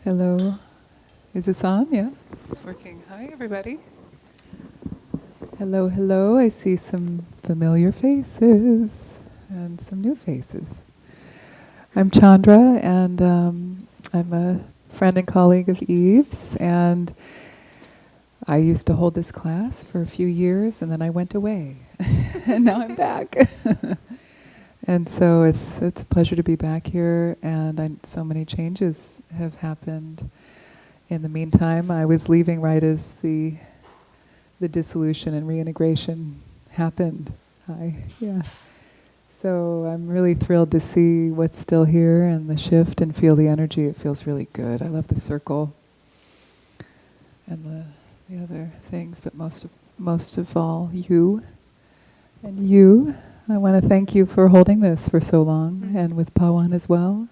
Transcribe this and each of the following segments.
Hello. Is this on? Yeah, it's working. Hi, everybody. Hello, hello. I see some familiar faces and some new faces. I'm Chandra, and I'm a friend and colleague of Eve's, and I used to hold this class for a few years, and then I went away, and now I'm back. And so it's a pleasure to be back here, and so many changes have happened. In the meantime, I was leaving right as the dissolution and reintegration happened. Yeah. So I'm really thrilled to see what's still here and the shift and feel the energy. It feels really good. I love the circle and the other things, but most of all, you. And you, I want to thank you for holding this for so long, and with Pawan as well.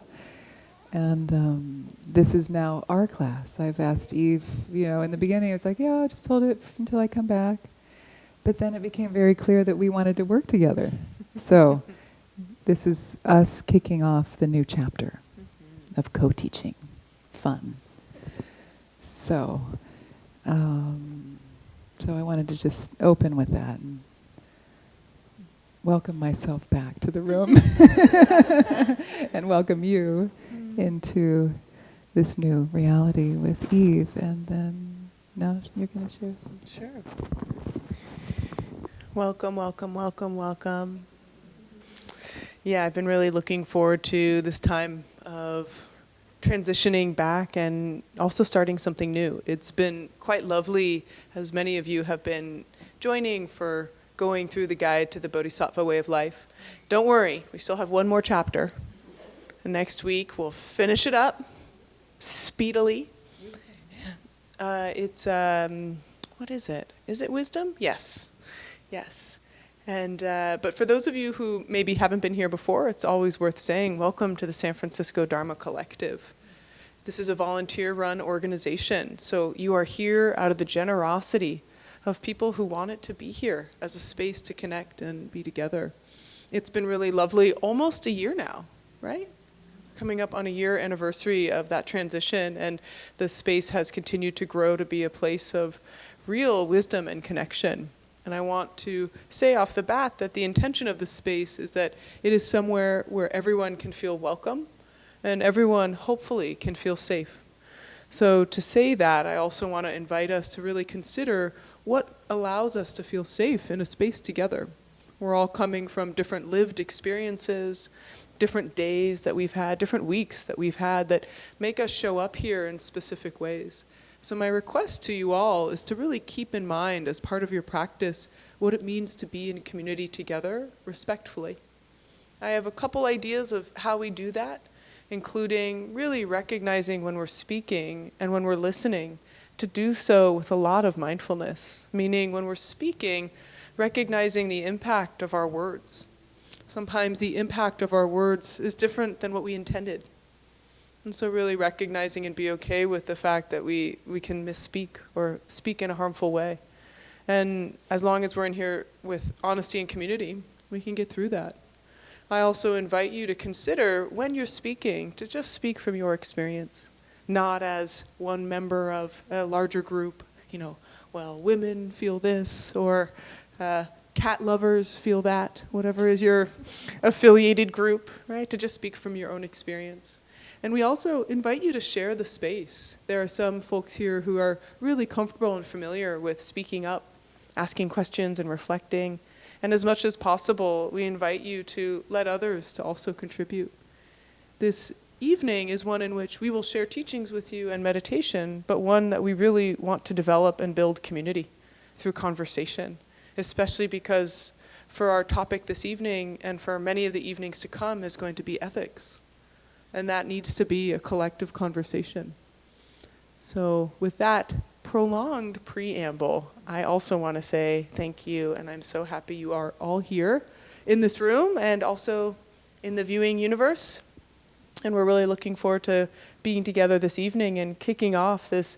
And this is now our class. I've asked Eve, in the beginning I was like, yeah, I'll just hold it until I come back. But then it became very clear that we wanted to work together. So this is us kicking off the new chapter of co-teaching, fun. So I wanted to just open with that and welcome myself back to the room and welcome you into this new reality with Eve. And then now you're going to share some. Sure. Welcome, welcome, welcome, welcome. Yeah, I've been really looking forward to this time of transitioning back and also starting something new. It's been quite lovely, as many of you have been joining for going through the guide to the Bodhisattva way of life. Don't worry, we still have one more chapter. And next week we'll finish it up speedily. It's, what is it? Is it wisdom? Yes. Yes. And but for those of you who maybe haven't been here before, it's always worth saying, welcome to the San Francisco Dharma Collective. This is a volunteer-run organization, so you are here out of the generosity of people who wanted to be here as a space to connect and be together. It's been really lovely, almost a year now, right? Coming up on a year anniversary of that transition, and the space has continued to grow to be a place of real wisdom and connection. And I want to say off the bat that the intention of the space is that it is somewhere where everyone can feel welcome and everyone hopefully can feel safe. So to say that, I also want to invite us to really consider what allows us to feel safe in a space together. We're all coming from different lived experiences, different days that we've had, different weeks that we've had that make us show up here in specific ways. So my request to you all is to really keep in mind as part of your practice what it means to be in a community together respectfully. I have a couple ideas of how we do that, including really recognizing when we're speaking and when we're listening, to do so with a lot of mindfulness, meaning when we're speaking, recognizing the impact of our words. Sometimes the impact of our words is different than what we intended. And so really recognizing and be okay with the fact that we can misspeak or speak in a harmful way. And as long as we're in here with honesty and community, we can get through that. I also invite you to consider when you're speaking to just speak from your experience, not as one member of a larger group, well, women feel this, or cat lovers feel that, whatever is your affiliated group, right? To just speak from your own experience. And we also invite you to share the space. There are some folks here who are really comfortable and familiar with speaking up, asking questions and reflecting. And as much as possible, we invite you to let others to also contribute. This evening is one in which we will share teachings with you and meditation, but one that we really want to develop and build community through conversation, especially because for our topic this evening and for many of the evenings to come is going to be ethics. And that needs to be a collective conversation. So with that prolonged preamble, I also want to say thank you, and I'm so happy you are all here in this room and also in the viewing universe. And we're really looking forward to being together this evening and kicking off this,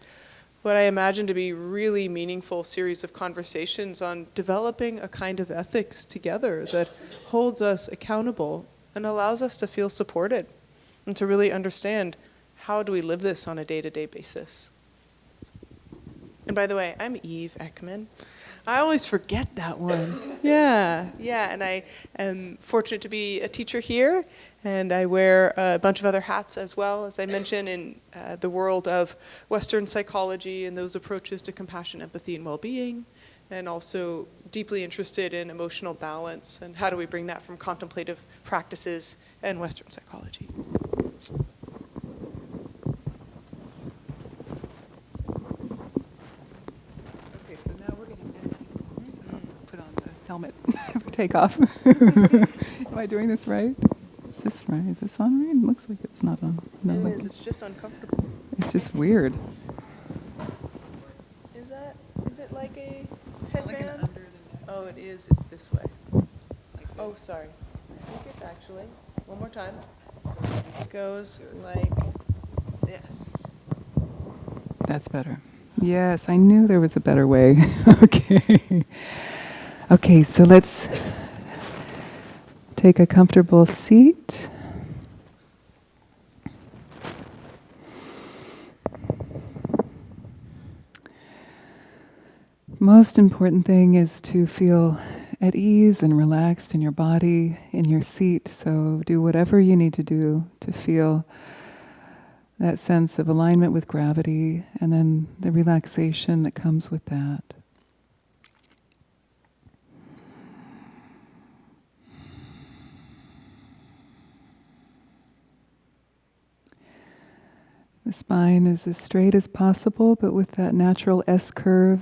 what I imagine to be really meaningful series of conversations on developing a kind of ethics together that holds us accountable and allows us to feel supported and to really understand how do we live this on a day-to-day basis? And by the way, I'm Eve Ekman. I always forget that one. Yeah, and I am fortunate to be a teacher here, and I wear a bunch of other hats as well, as I mentioned, in the world of Western psychology and those approaches to compassion, empathy, and well-being, and also deeply interested in emotional balance and how do we bring that from contemplative practices and Western psychology. Helmet for takeoff. Am I doing this right? Is this right? Is this on right? It looks like it's not on. No, It is. It's just uncomfortable. It's just weird. Is it like a headband? Oh, it is. It's this way. Oh, sorry. I think it's actually, one more time. It goes like this. That's better. Yes, I knew there was a better way. Okay. Okay, so let's take a comfortable seat. Most important thing is to feel at ease and relaxed in your body, in your seat. So do whatever you need to do to feel that sense of alignment with gravity and then the relaxation that comes with that. The spine is as straight as possible, but with that natural S-curve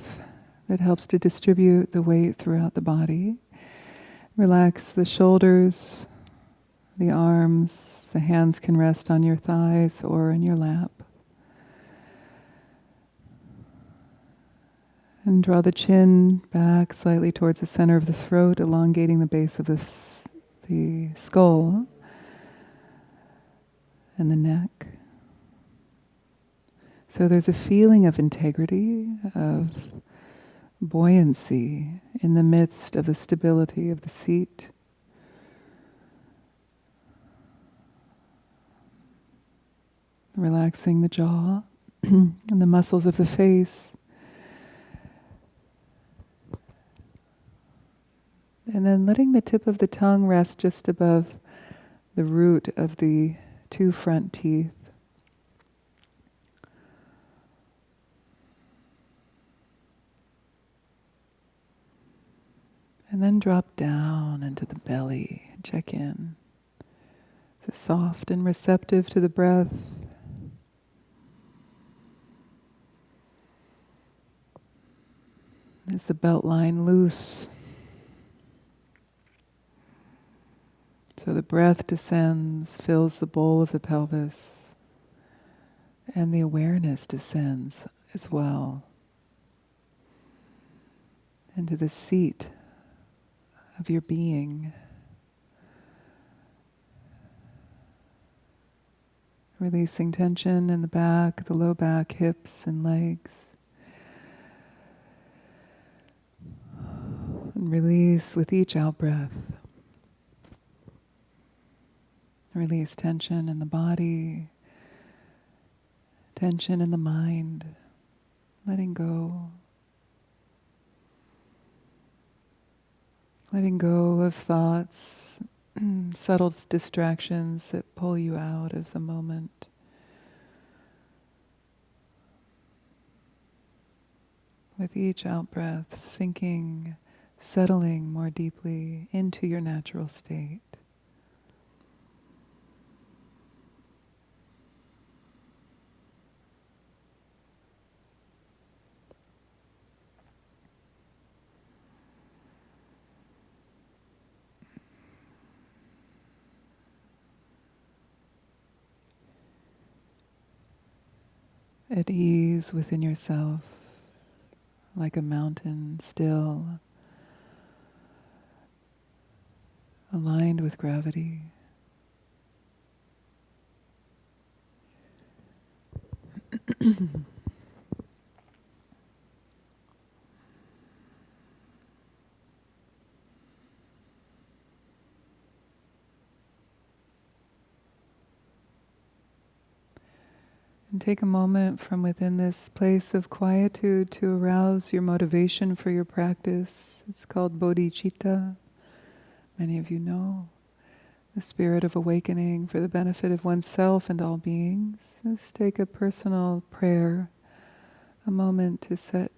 that helps to distribute the weight throughout the body. Relax the shoulders, the arms, the hands can rest on your thighs or in your lap. And draw the chin back slightly towards the center of the throat, elongating the base of the skull and the neck. So there's a feeling of integrity, of buoyancy in the midst of the stability of the seat. Relaxing the jaw and the muscles of the face. And then letting the tip of the tongue rest just above the root of the two front teeth. And then drop down into the belly, check in. So soft and receptive to the breath. Is the belt line loose? So the breath descends, fills the bowl of the pelvis, and the awareness descends as well into the seat of your being. Releasing tension in the back, the low back, hips and legs. And release with each out-breath. Release tension in the body, tension in the mind, letting go. Letting go of thoughts, subtle distractions that pull you out of the moment. With each out-breath, sinking, settling more deeply into your natural state. At ease within yourself, like a mountain, still, aligned with gravity. And take a moment from within this place of quietude to arouse your motivation for your practice. It's called bodhicitta. Many of you know. The spirit of awakening for the benefit of oneself and all beings. Let's take a personal prayer, a moment to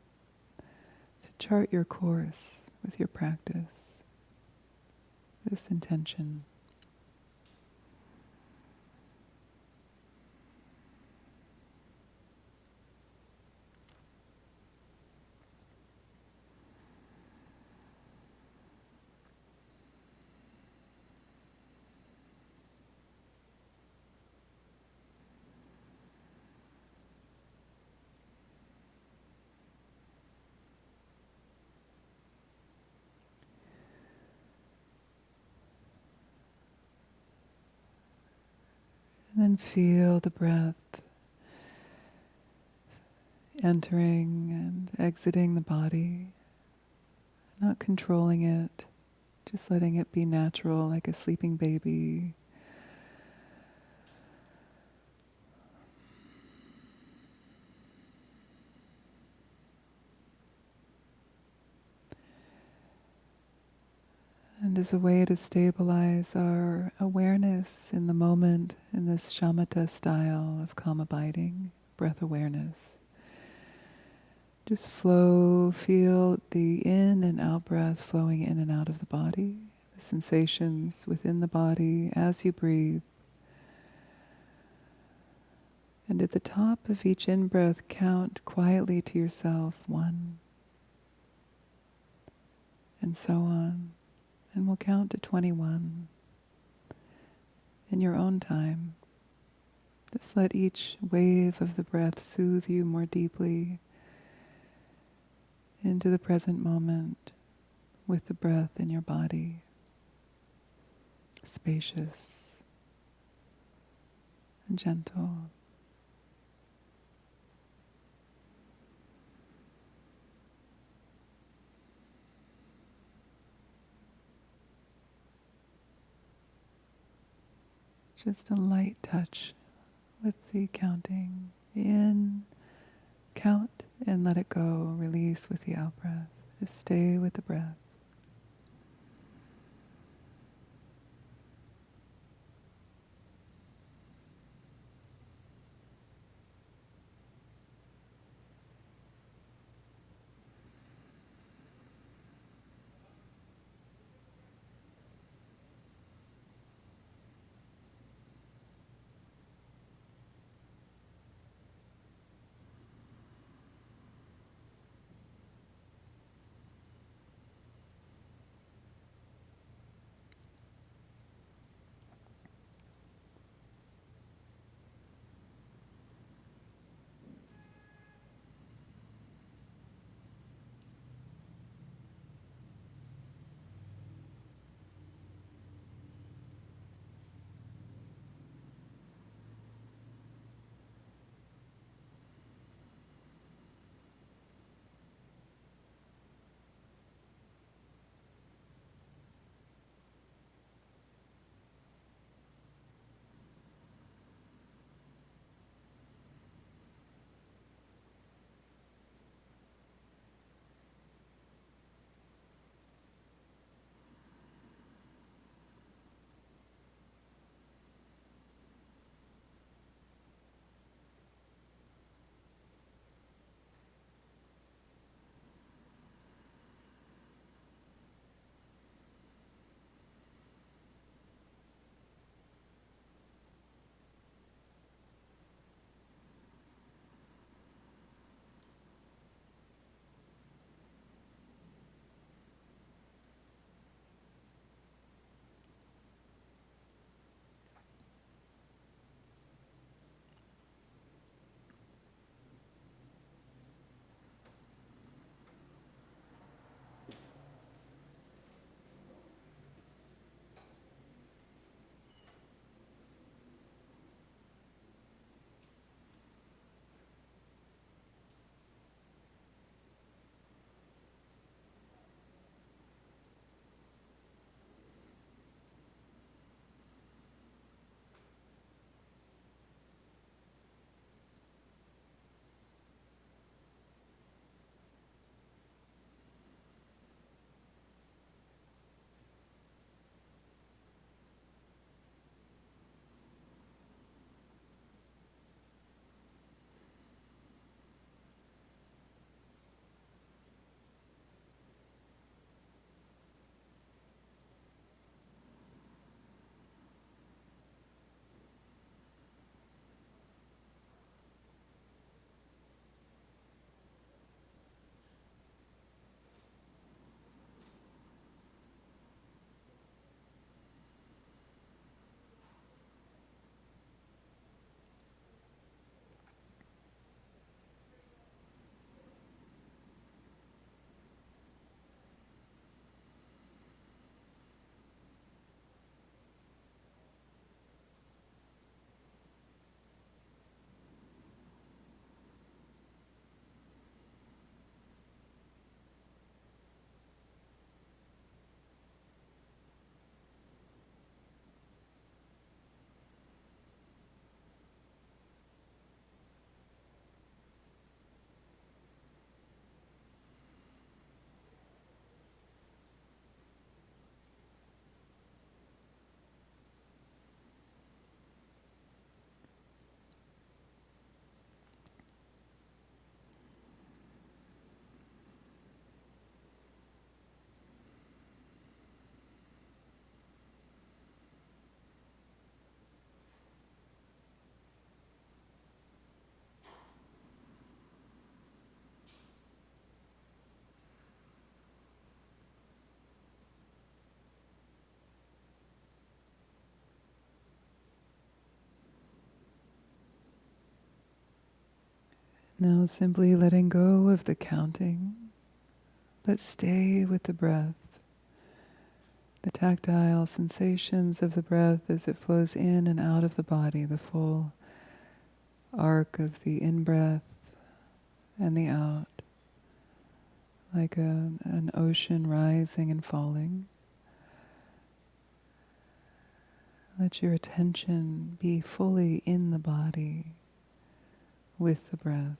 chart your course with your practice. This intention. And then feel the breath entering and exiting the body, not controlling it, just letting it be natural like a sleeping baby. And as a way to stabilize our awareness in the moment, in this shamatha style of calm abiding, breath awareness, just feel the in and out breath flowing in and out of the body, the sensations within the body as you breathe. And at the top of each in-breath, count quietly to yourself 1, and so on. And we'll count to 21 in your own time. Just let each wave of the breath soothe you more deeply into the present moment with the breath in your body. Spacious and gentle. Just a light touch with the counting. In, count, and let it go. Release with the out breath. Just stay with the breath. Now simply letting go of the counting, but stay with the breath. The tactile sensations of the breath as it flows in and out of the body, the full arc of the in-breath and the out, like an ocean rising and falling. Let your attention be fully in the body with the breath.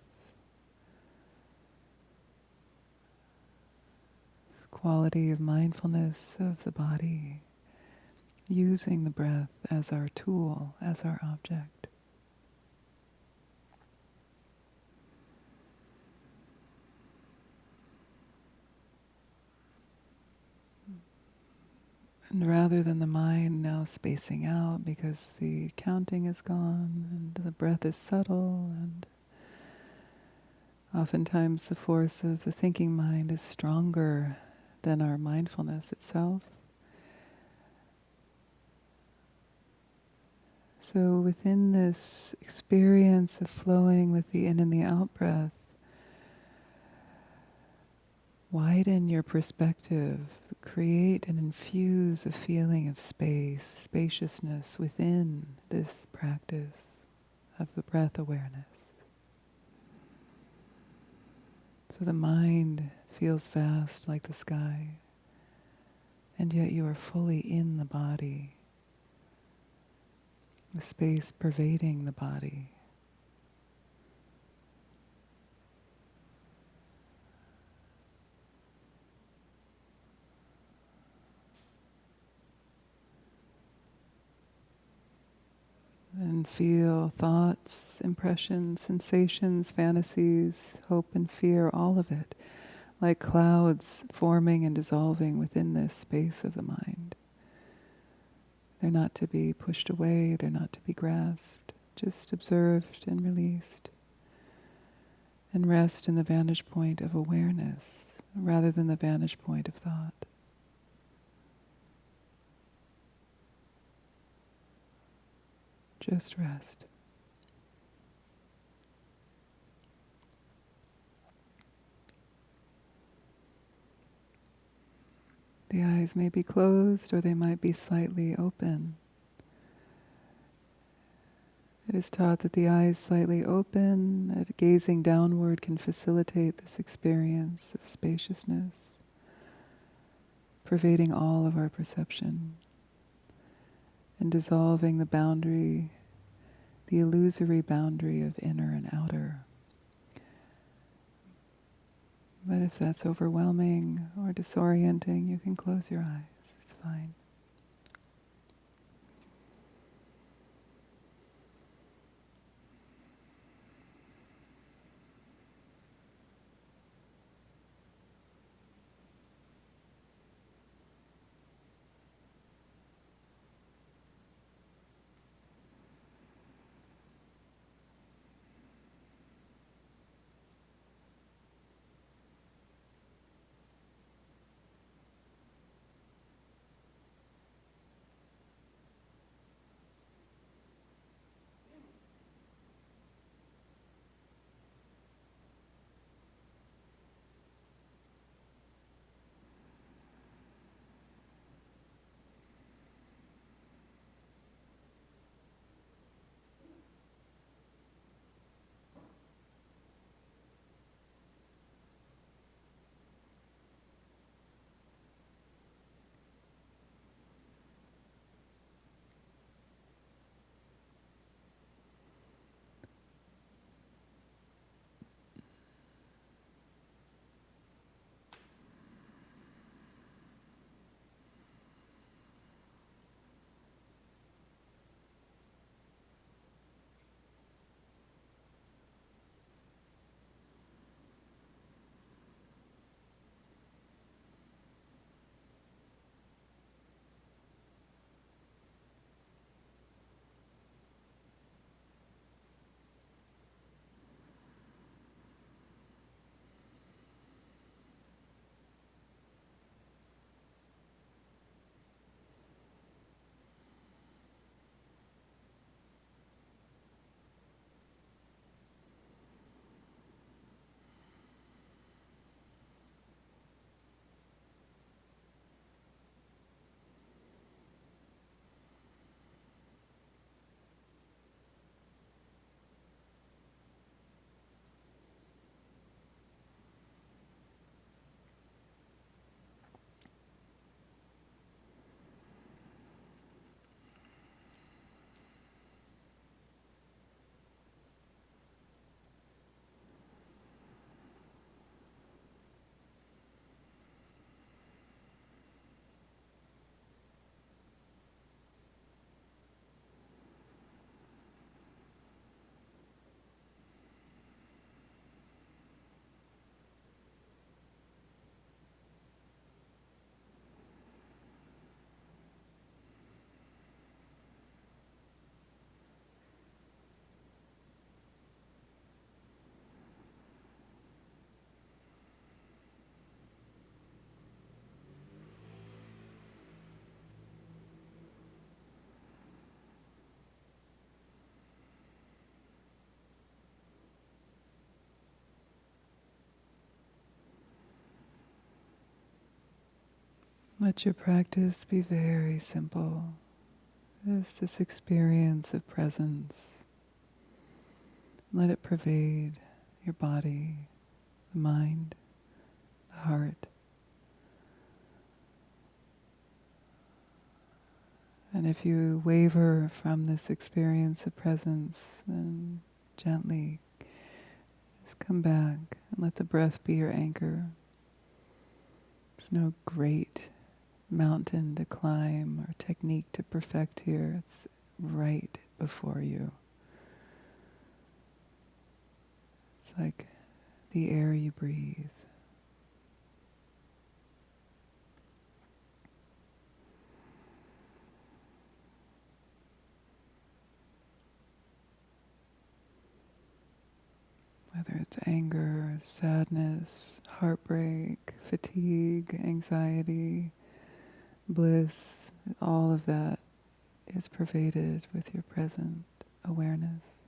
This quality of mindfulness of the body, using the breath as our tool, as our object. And rather than the mind now spacing out because the counting is gone and the breath is subtle, and oftentimes the force of the thinking mind is stronger than our mindfulness itself. So within this experience of flowing with the in and the out breath, widen your perspective, create and infuse a feeling of space, spaciousness within this practice of the breath awareness. So the mind feels vast like the sky, and yet you are fully in the body, the space pervading the body. And feel thoughts, impressions, sensations, fantasies, hope and fear, all of it, like clouds forming and dissolving within this space of the mind. They're not to be pushed away, they're not to be grasped, just observed and released. And rest in the vantage point of awareness rather than the vantage point of thought. Just rest. The eyes may be closed or they might be slightly open. It is taught that the eyes slightly open, gazing downward, can facilitate this experience of spaciousness, pervading all of our perception and dissolving the boundary, the illusory boundary of inner and outer. But if that's overwhelming or disorienting, you can close your eyes. It's fine. Let your practice be very simple. Just this experience of presence. Let it pervade your body, the mind, the heart. And if you waver from this experience of presence, then gently just come back and let the breath be your anchor. There's no great mountain to climb or technique to perfect here. It's right before you. It's like the air you breathe. Whether it's anger, sadness, heartbreak, fatigue, anxiety, bliss, all of that is pervaded with your present awareness.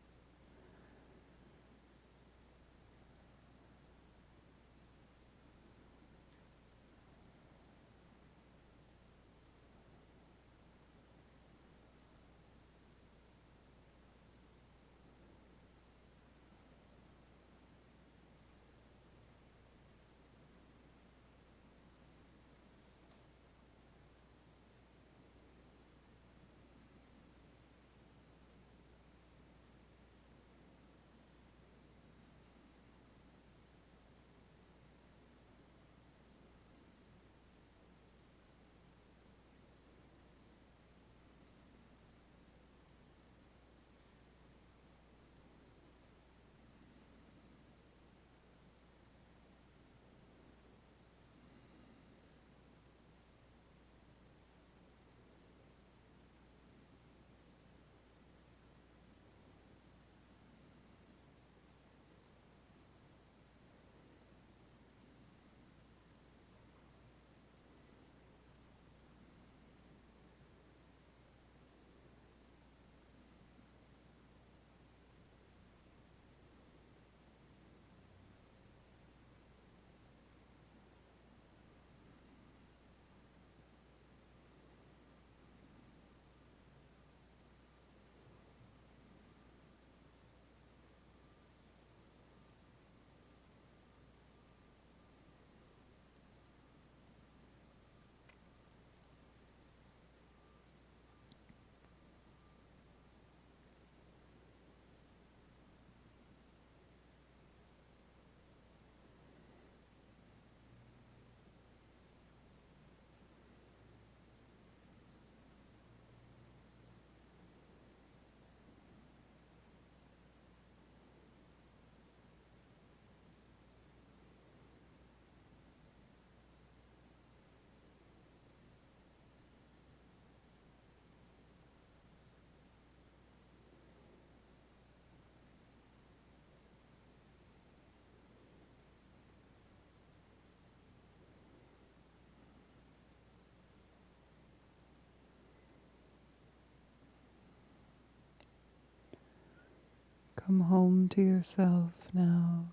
Come home to yourself now.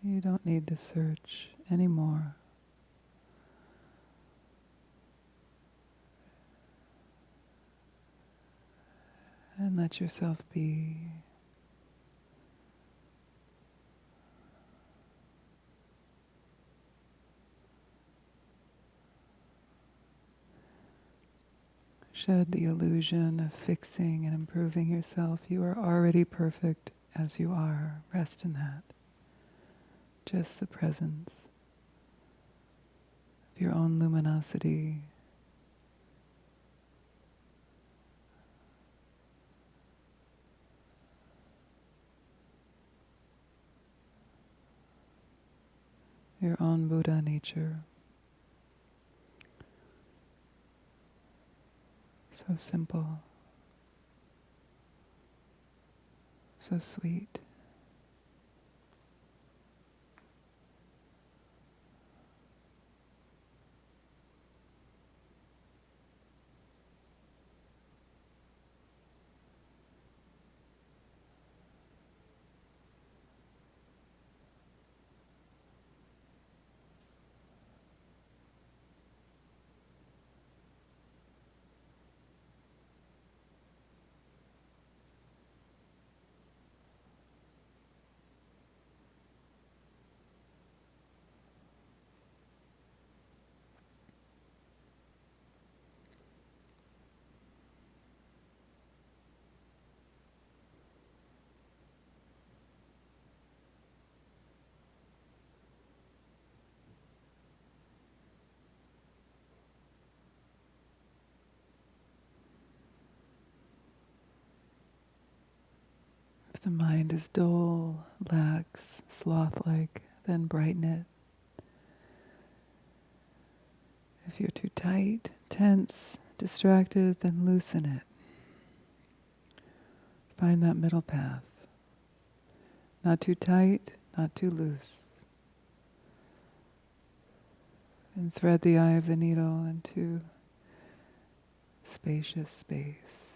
You don't need to search anymore. And let yourself be. Shed the illusion of fixing and improving yourself. You are already perfect as you are. Rest in that. Just the presence of your own luminosity. Your own Buddha nature. So simple. So sweet. the mind is dull, lax, sloth-like, then brighten it. If you're too tight, tense, distracted, then loosen it. Find that middle path. Not too tight, not too loose. And thread the eye of the needle into spacious space.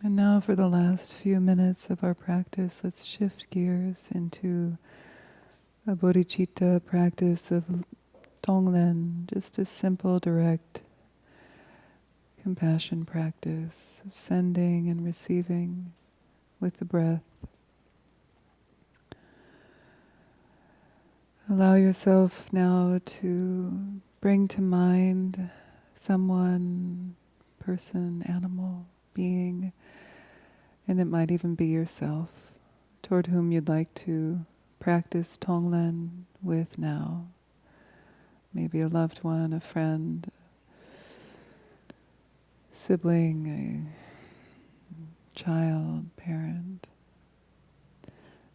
And now for the last few minutes of our practice, let's shift gears into a bodhicitta practice of Tonglen, just a simple, direct compassion practice of sending and receiving with the breath. Allow yourself now to bring to mind someone, person, animal, being, and it might even be yourself, toward whom you'd like to practice Tonglen with now. Maybe a loved one, a friend, sibling, a child, parent,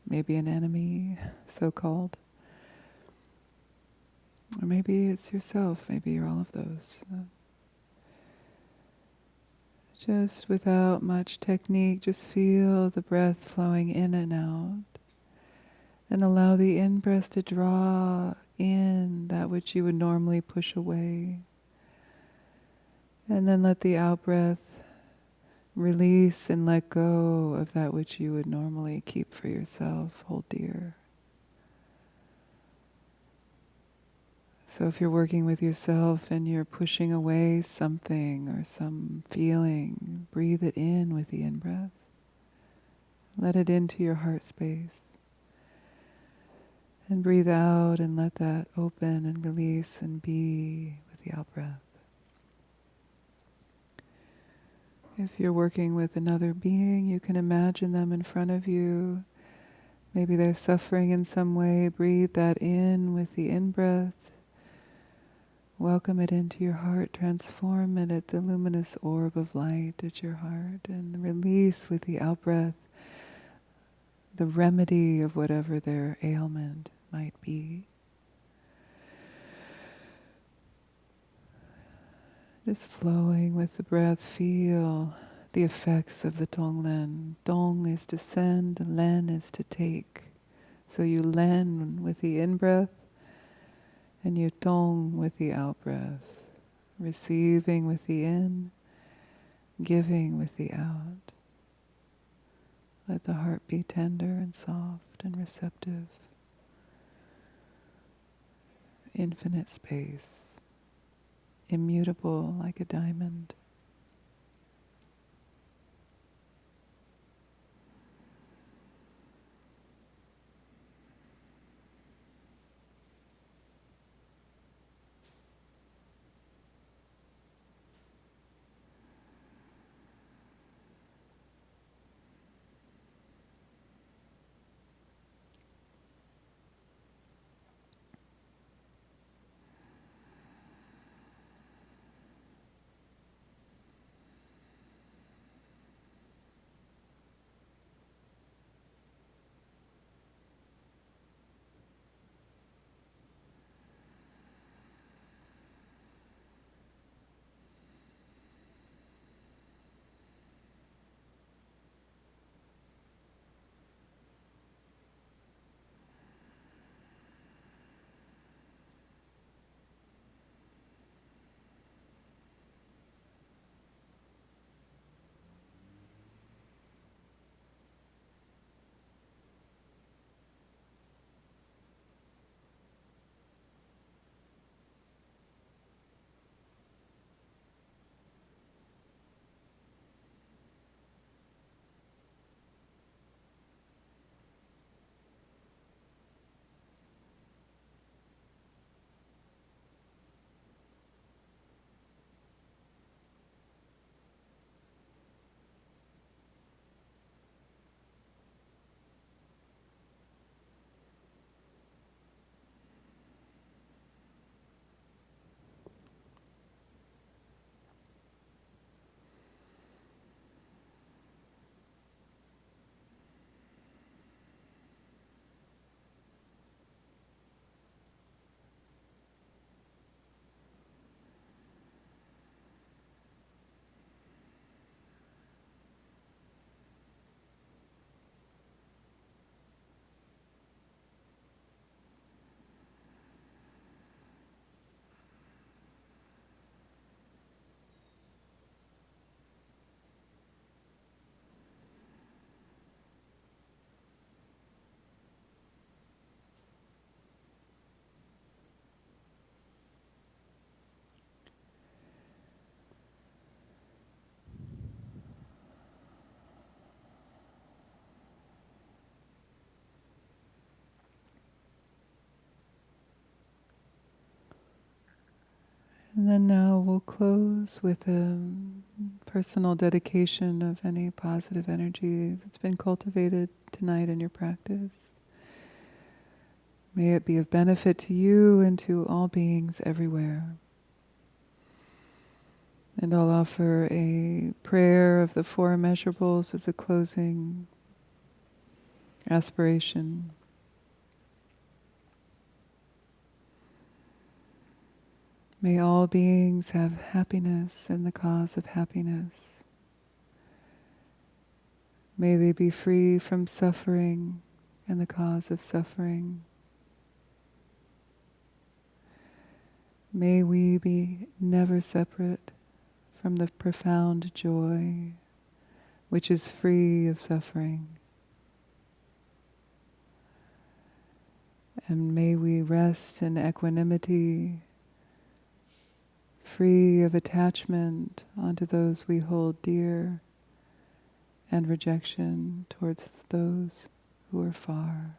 maybe an enemy, so-called. Or maybe it's yourself, maybe you're all of those. Just without much technique, just feel the breath flowing in and out. And allow the in-breath to draw in that which you would normally push away. And then let the out-breath release and let go of that which you would normally keep for yourself, hold dear. So if you're working with yourself and you're pushing away something or some feeling, breathe it in with the in-breath. Let it into your heart space. And breathe out and let that open and release and be with the out-breath. If you're working with another being, you can imagine them in front of you. Maybe they're suffering in some way. Breathe that in with the in-breath. Welcome it into your heart, transform it at the luminous orb of light at your heart, and release with the out-breath the remedy of whatever their ailment might be. Just flowing with the breath, feel the effects of the Tonglen. Dong is to send, Len is to take. So you Len with the in-breath, and you Tong with the out-breath, receiving with the in, giving with the out. Let the heart be tender and soft and receptive. Infinite space, immutable like a diamond. then now we'll close with a personal dedication of any positive energy that's been cultivated tonight in your practice. May it be of benefit to you and to all beings everywhere. And I'll offer a prayer of the four immeasurables as a closing aspiration. May all beings have happiness and the cause of happiness. May they be free from suffering and the cause of suffering. May we be never separate from the profound joy which is free of suffering. And may we rest in equanimity, free of attachment onto those we hold dear, and rejection towards those who are far.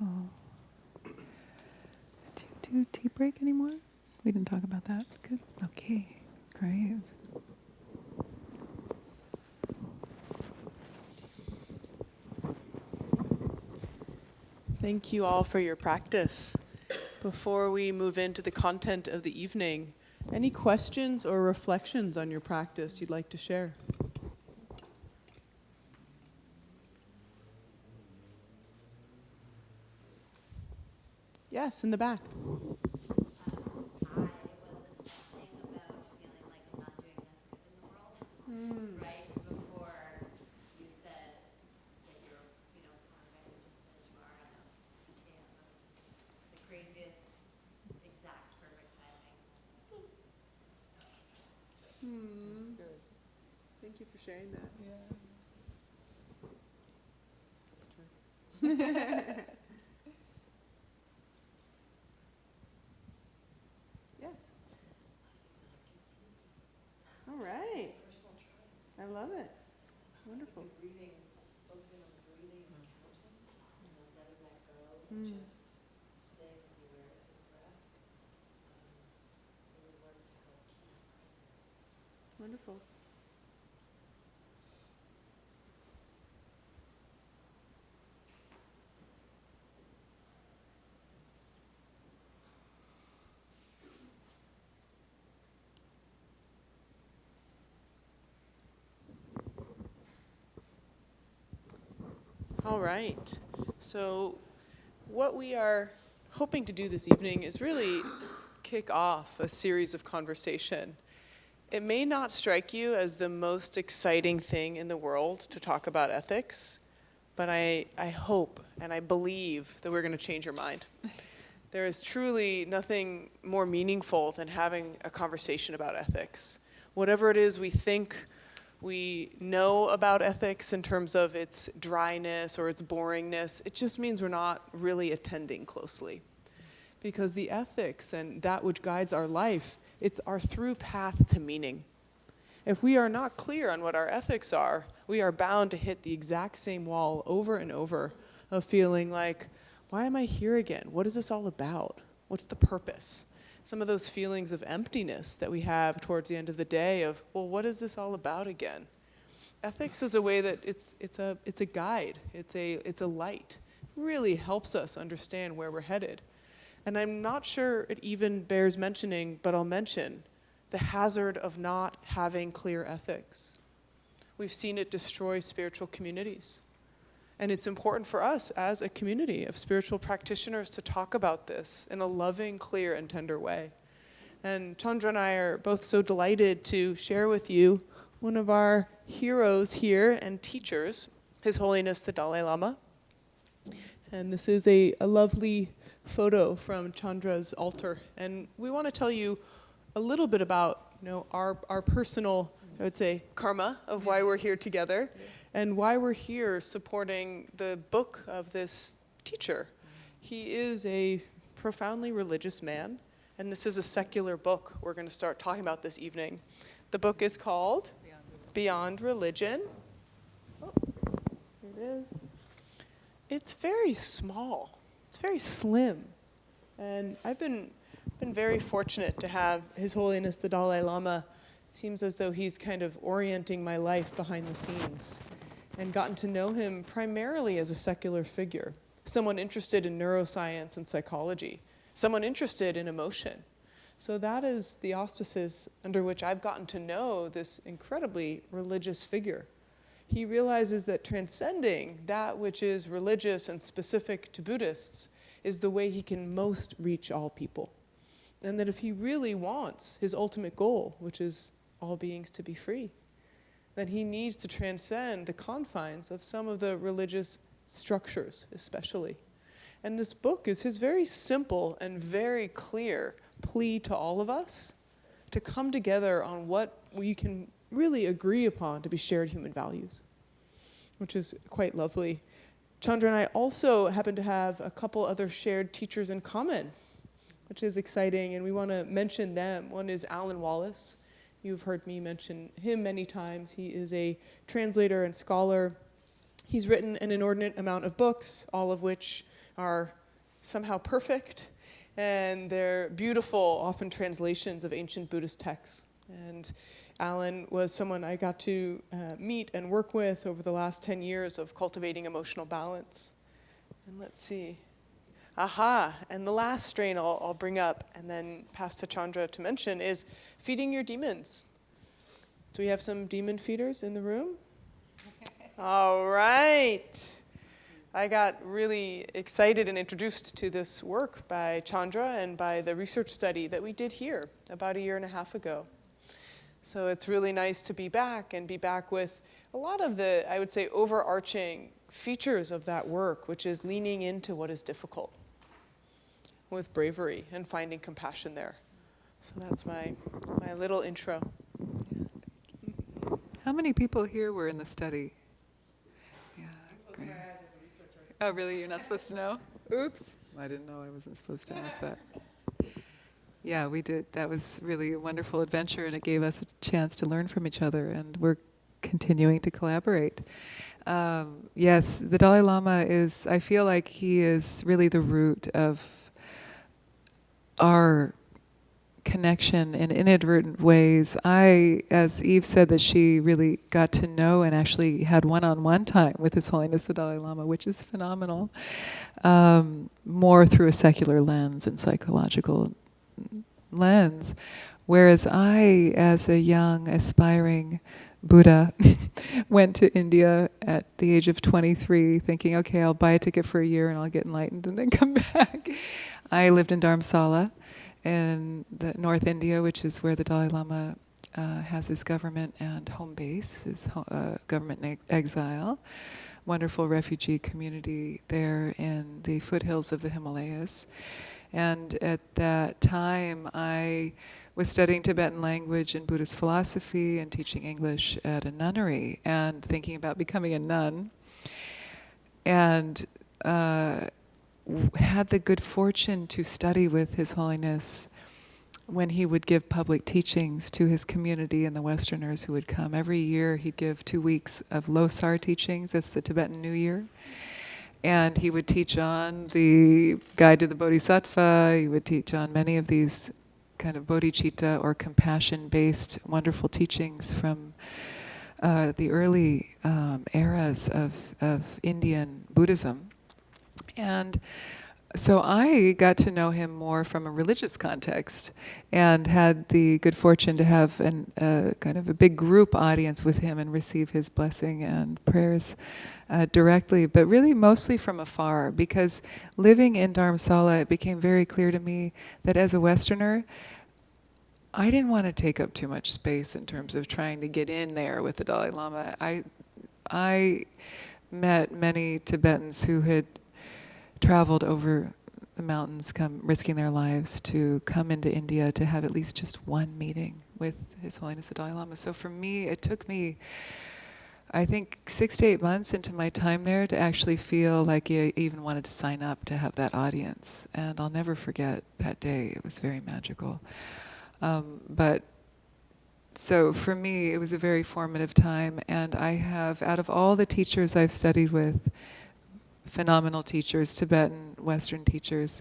Oh. Do tea break anymore? We didn't talk about that. Good. Okay. Great. Thank you all for your practice. Before we move into the content of the evening, any questions or reflections on your practice you'd like to share? Yes, in the back. I was obsessing about feeling like I'm not doing enough good in the world. Right before you said that you're, on advantage as you are, and I was just like, damn, that was just the craziest, exact, perfect timing. Okay, yes. Good. Thank you for sharing that. Yeah. Yes. All right. I love it. Wonderful. Breathing, focusing on the breathing and counting, letting that go, and just staying with the awareness of the breath, really work to help keep present. Wonderful. All right. So what we are hoping to do this evening is really kick off a series of conversation. It may not strike you as the most exciting thing in the world to talk about ethics, but I hope and I believe that we're going to change your mind. There is truly nothing more meaningful than having a conversation about ethics. Whatever it is we think we know about ethics in terms of its dryness or its boringness, it just means we're not really attending closely. Because the ethics and that which guides our life, it's our through path to meaning. If we are not clear on what our ethics are, we are bound to hit the exact same wall over and over of feeling like, why am I here again? What is this all about? What's the purpose? Some of those feelings of emptiness that we have towards the end of the day of, well, what is this all about again? Ethics is a way that it's a guide, it's a light. It really helps us understand where we're headed. And I'm not sure it even bears mentioning, but I'll mention the hazard of not having clear ethics. We've seen it destroy spiritual communities. And it's important for us as a community of spiritual practitioners to talk about this in a loving, clear, and tender way. And Chandra and I are both so delighted to share with you one of our heroes here and teachers, His Holiness the Dalai Lama. And this is a lovely photo from Chandra's altar. And we want to tell you a little bit about, our personal, I would say, karma of why we're here together and why we're here supporting the book of this teacher. He is a profoundly religious man, and this is a secular book we're going to start talking about this evening. The book is called Beyond Religion. Oh, here it is. It's very small. It's very slim. And I've been very fortunate to have His Holiness the Dalai Lama. It seems as though he's kind of orienting my life behind the scenes, and gotten to know him primarily as a secular figure, someone interested in neuroscience and psychology, someone interested in emotion. So that is the auspices under which I've gotten to know this incredibly religious figure. He realizes that transcending that which is religious and specific to Buddhists is the way he can most reach all people. And that if he really wants his ultimate goal, which is all beings to be free, then he needs to transcend the confines of some of the religious structures, especially. And this book is his very simple and very clear plea to all of us to come together on what we can really agree upon to be shared human values, which is quite lovely. Chandra and I also happen to have a couple other shared teachers in common, which is exciting, and we want to mention them. One is Alan Wallace. You've heard me mention him many times. He is a translator and scholar. He's written an inordinate amount of books, all of which are somehow perfect, and they're beautiful, often translations of ancient Buddhist texts. And Alan was someone I got to meet and work with over the last 10 years of cultivating emotional balance. And let's see. And the last strain I'll bring up and then pass to Chandra to mention is feeding your demons. So we have some demon feeders in the room? All right. I got really excited and introduced to this work by Chandra and by the research study that we did here about 1.5 years ago. So it's really nice to be back with a lot of the, I would say, overarching features of that work, which is leaning into what is difficult with bravery and finding compassion there. So that's my little intro. How many people here were in the study? Yeah, great. Oh, really? You're not supposed to know? Oops. I didn't know I wasn't supposed to ask that. Yeah, we did. That was really a wonderful adventure, and it gave us a chance to learn from each other, and we're continuing to collaborate. Yes, the Dalai Lama is, I feel like he is really the root of our connection in inadvertent ways. As Eve said, that she really got to know and actually had one-on-one time with His Holiness the Dalai Lama, which is phenomenal, more through a secular lens and psychological lens. Whereas I, as a young, aspiring Buddha, went to India at the age of 23 thinking, okay, I'll buy a ticket for a year and I'll get enlightened and then come back. I lived in Dharamsala in the North India, which is where the Dalai Lama has his government and home base, his government exile. Wonderful refugee community there in the foothills of the Himalayas. And at that time, I was studying Tibetan language and Buddhist philosophy and teaching English at a nunnery and thinking about becoming a nun. And had the good fortune to study with His Holiness when he would give public teachings to his community and the Westerners who would come. Every year he'd give 2 weeks of Losar teachings. That's the Tibetan New Year. And he would teach on the Guide to the Bodhisattva. He would teach on many of these kind of bodhicitta or compassion-based wonderful teachings from the early eras of Indian Buddhism. And so I got to know him more from a religious context and had the good fortune to have kind of a big group audience with him and receive his blessing and prayers directly, but really mostly from afar, because living in Dharamsala, it became very clear to me that as a Westerner, I didn't want to take up too much space in terms of trying to get in there with the Dalai Lama. I met many Tibetans who had traveled over the mountains come risking their lives to come into India to have at least just one meeting with His Holiness the Dalai Lama. So for me, it took me, I think, 6 to 8 months into my time there to actually feel like I even wanted to sign up to have that audience. And I'll never forget that day. It was very magical. But so for me, it was a very formative time. And I have, out of all the teachers I've studied with, phenomenal teachers, Tibetan, Western teachers,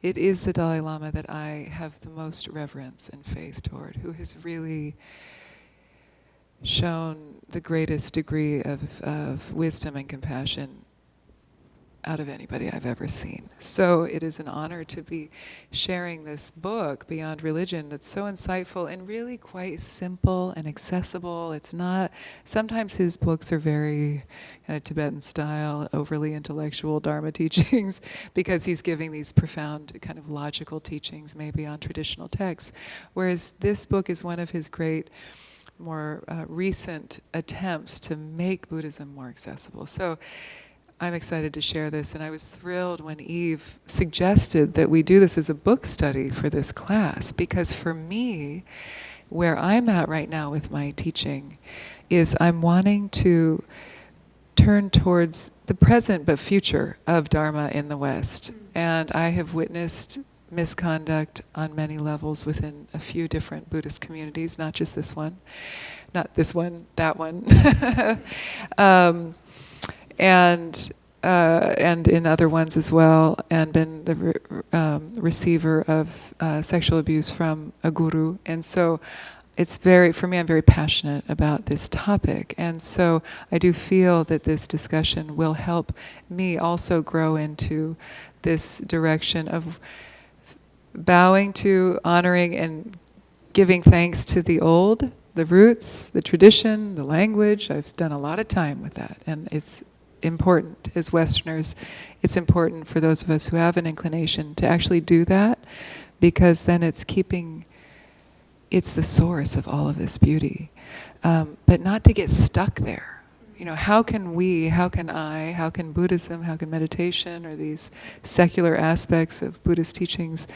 it is the Dalai Lama that I have the most reverence and faith toward, who has really shown the greatest degree of wisdom and compassion out of anybody I've ever seen. So it is an honor to be sharing this book, Beyond Religion, that's so insightful and really quite simple and accessible. It's not, sometimes his books are very kind of Tibetan style, overly intellectual Dharma teachings, because he's giving these profound kind of logical teachings maybe on traditional texts. Whereas this book is one of his great, more recent attempts to make Buddhism more accessible. So I'm excited to share this, and I was thrilled when Eve suggested that we do this as a book study for this class, because for me, where I'm at right now with my teaching is I'm wanting to turn towards the present but future of Dharma in the West. And I have witnessed misconduct on many levels within a few different Buddhist communities, not just this one, not this one, that one. And in other ones as well, and been the receiver of sexual abuse from a guru. And so it's very, for me, I'm very passionate about this topic. And so I do feel that this discussion will help me also grow into this direction of bowing to, honoring, and giving thanks to the old, the roots, the tradition, the language. I've done a lot of time with that, and it's important as Westerners. It's important for those of us who have an inclination to actually do that, because then it's the source of all of this beauty. But not to get stuck there. You know, how can Buddhism, how can meditation, or these secular aspects of Buddhist teachings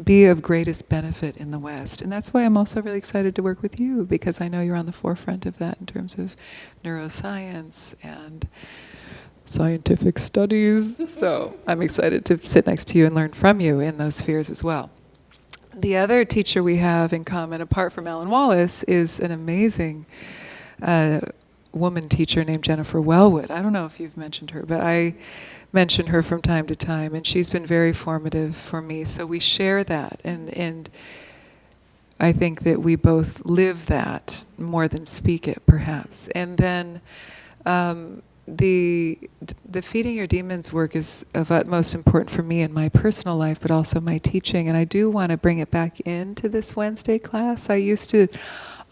be of greatest benefit in the West? And that's why I'm also really excited to work with you, because I know you're on the forefront of that in terms of neuroscience and scientific studies. So I'm excited to sit next to you and learn from you in those spheres as well. The other teacher we have in common, apart from Ellen Wallace, is an amazing woman teacher named Jennifer Wellwood. I don't know if you've mentioned her, but I mention her from time to time, and she's been very formative for me. So we share that, and I think that we both live that more than speak it, perhaps. And then the Feeding Your Demons work is of utmost importance for me in my personal life, but also my teaching. And I do want to bring it back into this Wednesday class. I used to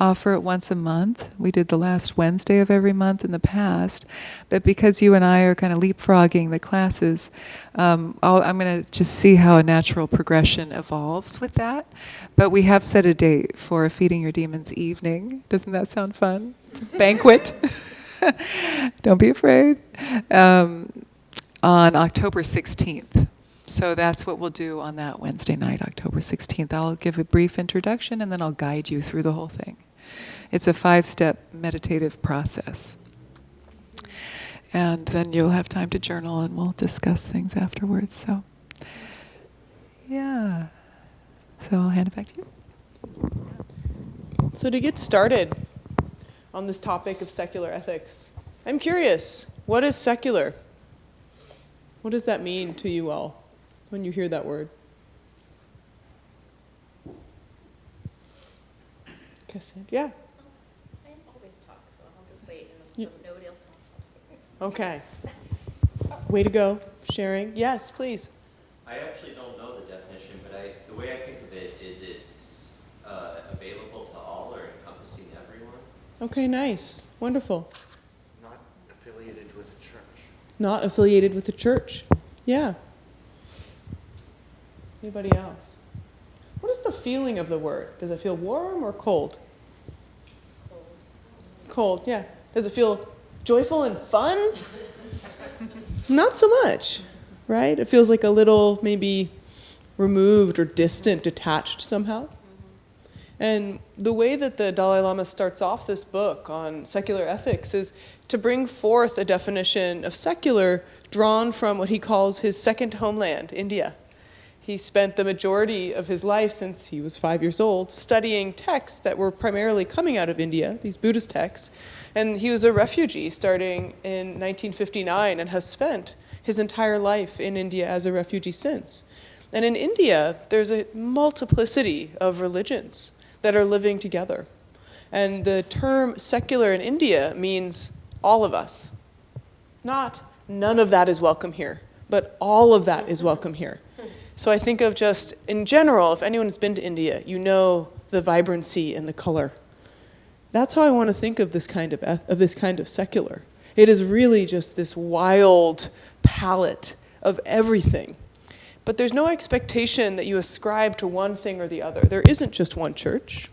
offer it once a month. We did the last Wednesday of every month in the past. But because you and I are kind of leapfrogging the classes, I'm going to just see how a natural progression evolves with that. But we have set a date for a Feeding Your Demons evening. Doesn't that sound fun? It's a banquet. Don't be afraid. On October 16th. So that's what we'll do on that Wednesday night, October 16th. I'll give a brief introduction, and then I'll guide you through the whole thing. It's a 5-step meditative process. And then you'll have time to journal, and we'll discuss things afterwards. So, yeah. So I'll hand it back to you. So to get started on this topic of secular ethics, I'm curious, what is secular? What does that mean to you all when you hear that word? Cassandra, yeah. I always talk, so I'll just wait and nobody else talks. Okay. Way to go, sharing. Yes, please. I actually don't know the definition, but the way I think of it is it's available to all or encompassing everyone. Okay, nice. Wonderful. Not affiliated with a church. Not affiliated with the church. Yeah. Anybody else? What is the feeling of the word? Does it feel warm or cold? Cold. Cold, yeah. Does it feel joyful and fun? Not so much, right? It feels like a little maybe removed or distant, detached somehow. And the way that the Dalai Lama starts off this book on secular ethics is to bring forth a definition of secular drawn from what he calls his second homeland, India. He spent the majority of his life, since he was 5 years old, studying texts that were primarily coming out of India, these Buddhist texts. And he was a refugee starting in 1959 and has spent his entire life in India as a refugee since. And in India, there's a multiplicity of religions that are living together. And the term secular in India means all of us. Not none of that is welcome here, but all of that is welcome here. So I think of just, in general, if anyone has been to India, you know the vibrancy and the color. That's how I want to think of this kind of secular. It is really just this wild palette of everything. But there's no expectation that you ascribe to one thing or the other. There isn't just one church,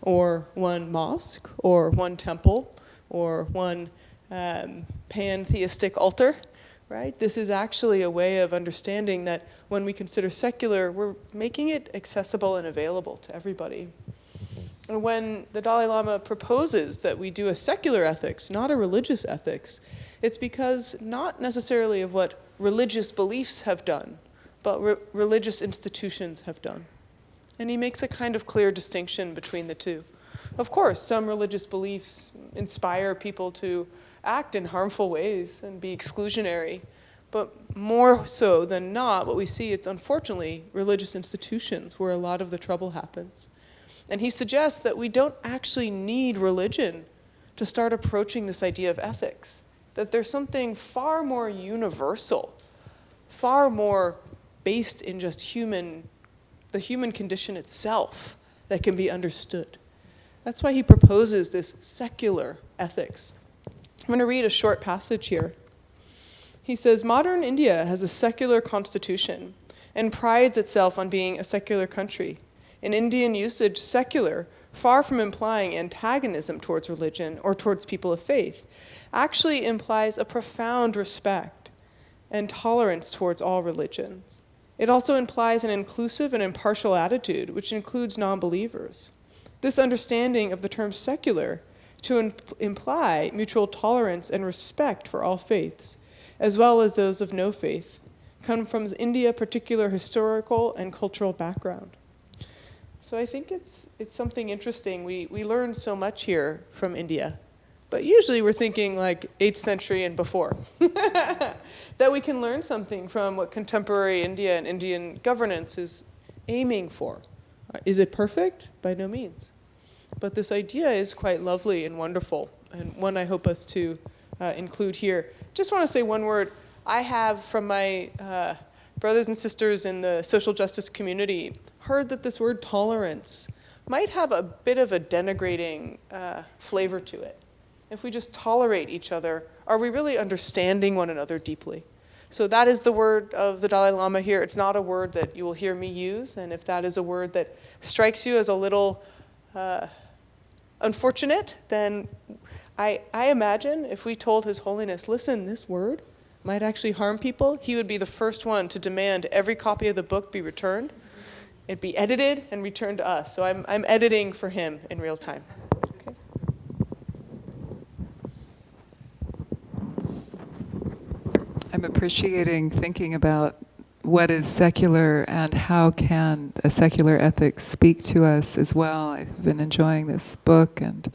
or one mosque, or one temple, or one pantheistic altar. Right? This is actually a way of understanding that when we consider secular, we're making it accessible and available to everybody. And when the Dalai Lama proposes that we do a secular ethics, not a religious ethics, it's because not necessarily of what religious beliefs have done, but religious institutions have done. And he makes a kind of clear distinction between the two. Of course, some religious beliefs inspire people to act in harmful ways and be exclusionary. But more so than not, what we see, it's unfortunately religious institutions where a lot of the trouble happens. And he suggests that we don't actually need religion to start approaching this idea of ethics, that there's something far more universal, far more based in just the human condition itself that can be understood. That's why he proposes this secular ethics. I'm going to read a short passage here. He says, modern India has a secular constitution and prides itself on being a secular country. In Indian usage, secular, far from implying antagonism towards religion or towards people of faith, actually implies a profound respect and tolerance towards all religions. It also implies an inclusive and impartial attitude, which includes non-believers. This understanding of the term secular to imply mutual tolerance and respect for all faiths, as well as those of no faith, come from India's particular historical and cultural background. So I think it's something interesting. We learn so much here from India, but usually we're thinking like 8th century and before, that we can learn something from what contemporary India and Indian governance is aiming for. Is it perfect? By no means. But this idea is quite lovely and wonderful, and one I hope us to include here. Just want to say one word. I have, from my brothers and sisters in the social justice community, heard that this word tolerance might have a bit of a denigrating flavor to it. If we just tolerate each other, are we really understanding one another deeply? So that is the word of the Dalai Lama here. It's not a word that you will hear me use, and if that is a word that strikes you as a little unfortunate, then I imagine if we told His Holiness, listen, this word might actually harm people, he would be the first one to demand every copy of the book be returned. It'd be edited and returned to us. So I'm editing for him in real time. Okay. I'm appreciating thinking about what is secular and how can a secular ethic speak to us as well. I've been enjoying this book and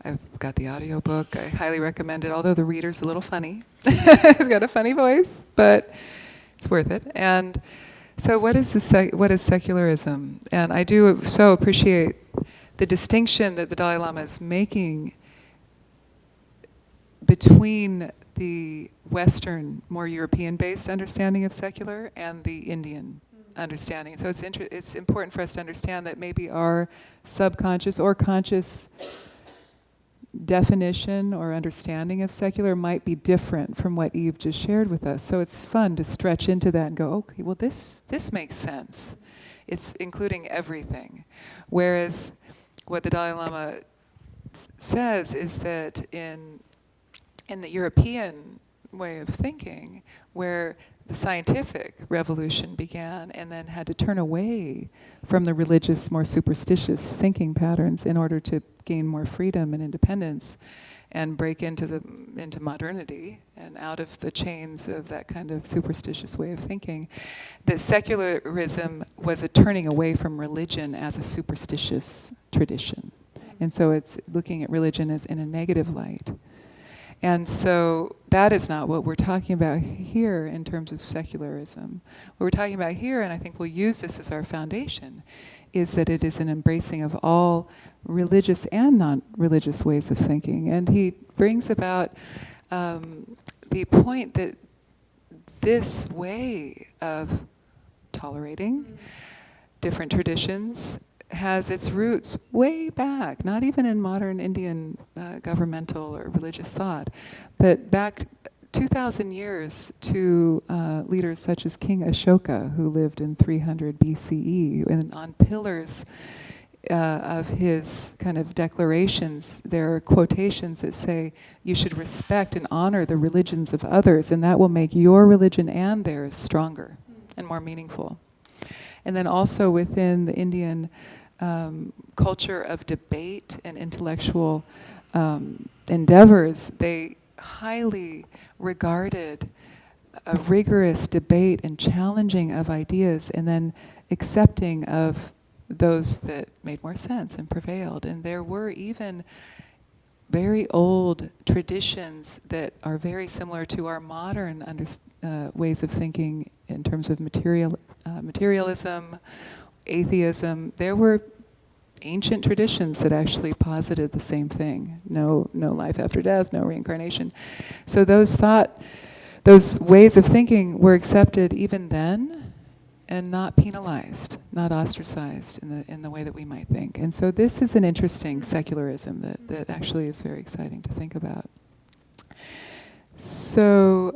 I've got the audio book. I highly recommend it, although the reader's a little funny. He's got a funny voice, but it's worth it. And so what is secularism? And I do so appreciate the distinction that the Dalai Lama is making between the Western, more European-based understanding of secular and the Indian understanding. So it's important for us to understand that maybe our subconscious or conscious definition or understanding of secular might be different from what Eve just shared with us. So it's fun to stretch into that and go, okay, well this makes sense. It's including everything. Whereas what the Dalai Lama says is that in the European way of thinking, where the scientific revolution began and then had to turn away from the religious, more superstitious thinking patterns in order to gain more freedom and independence and break into modernity and out of the chains of that kind of superstitious way of thinking, that secularism was a turning away from religion as a superstitious tradition. And so it's looking at religion as in a negative light. And so that is not what we're talking about here in terms of secularism. What we're talking about here, and I think we'll use this as our foundation, is that it is an embracing of all religious and non-religious ways of thinking. And he brings about the point that this way of tolerating different traditions has its roots way back, not even in modern Indian governmental or religious thought, but back 2,000 years to leaders such as King Ashoka, who lived in 300 BCE, and on pillars of his kind of declarations, there are quotations that say, you should respect and honor the religions of others, and that will make your religion and theirs stronger and more meaningful. And then also within the Indian culture of debate and intellectual endeavors, they highly regarded a rigorous debate and challenging of ideas and then accepting of those that made more sense and prevailed. And there were even very old traditions that are very similar to our modern ways of thinking in terms of materialism, atheism. There were ancient traditions that actually posited the same thing. No life after death, no reincarnation. So those ways of thinking were accepted even then and not penalized, not ostracized in the way that we might think. And so this is an interesting secularism that actually is very exciting to think about. So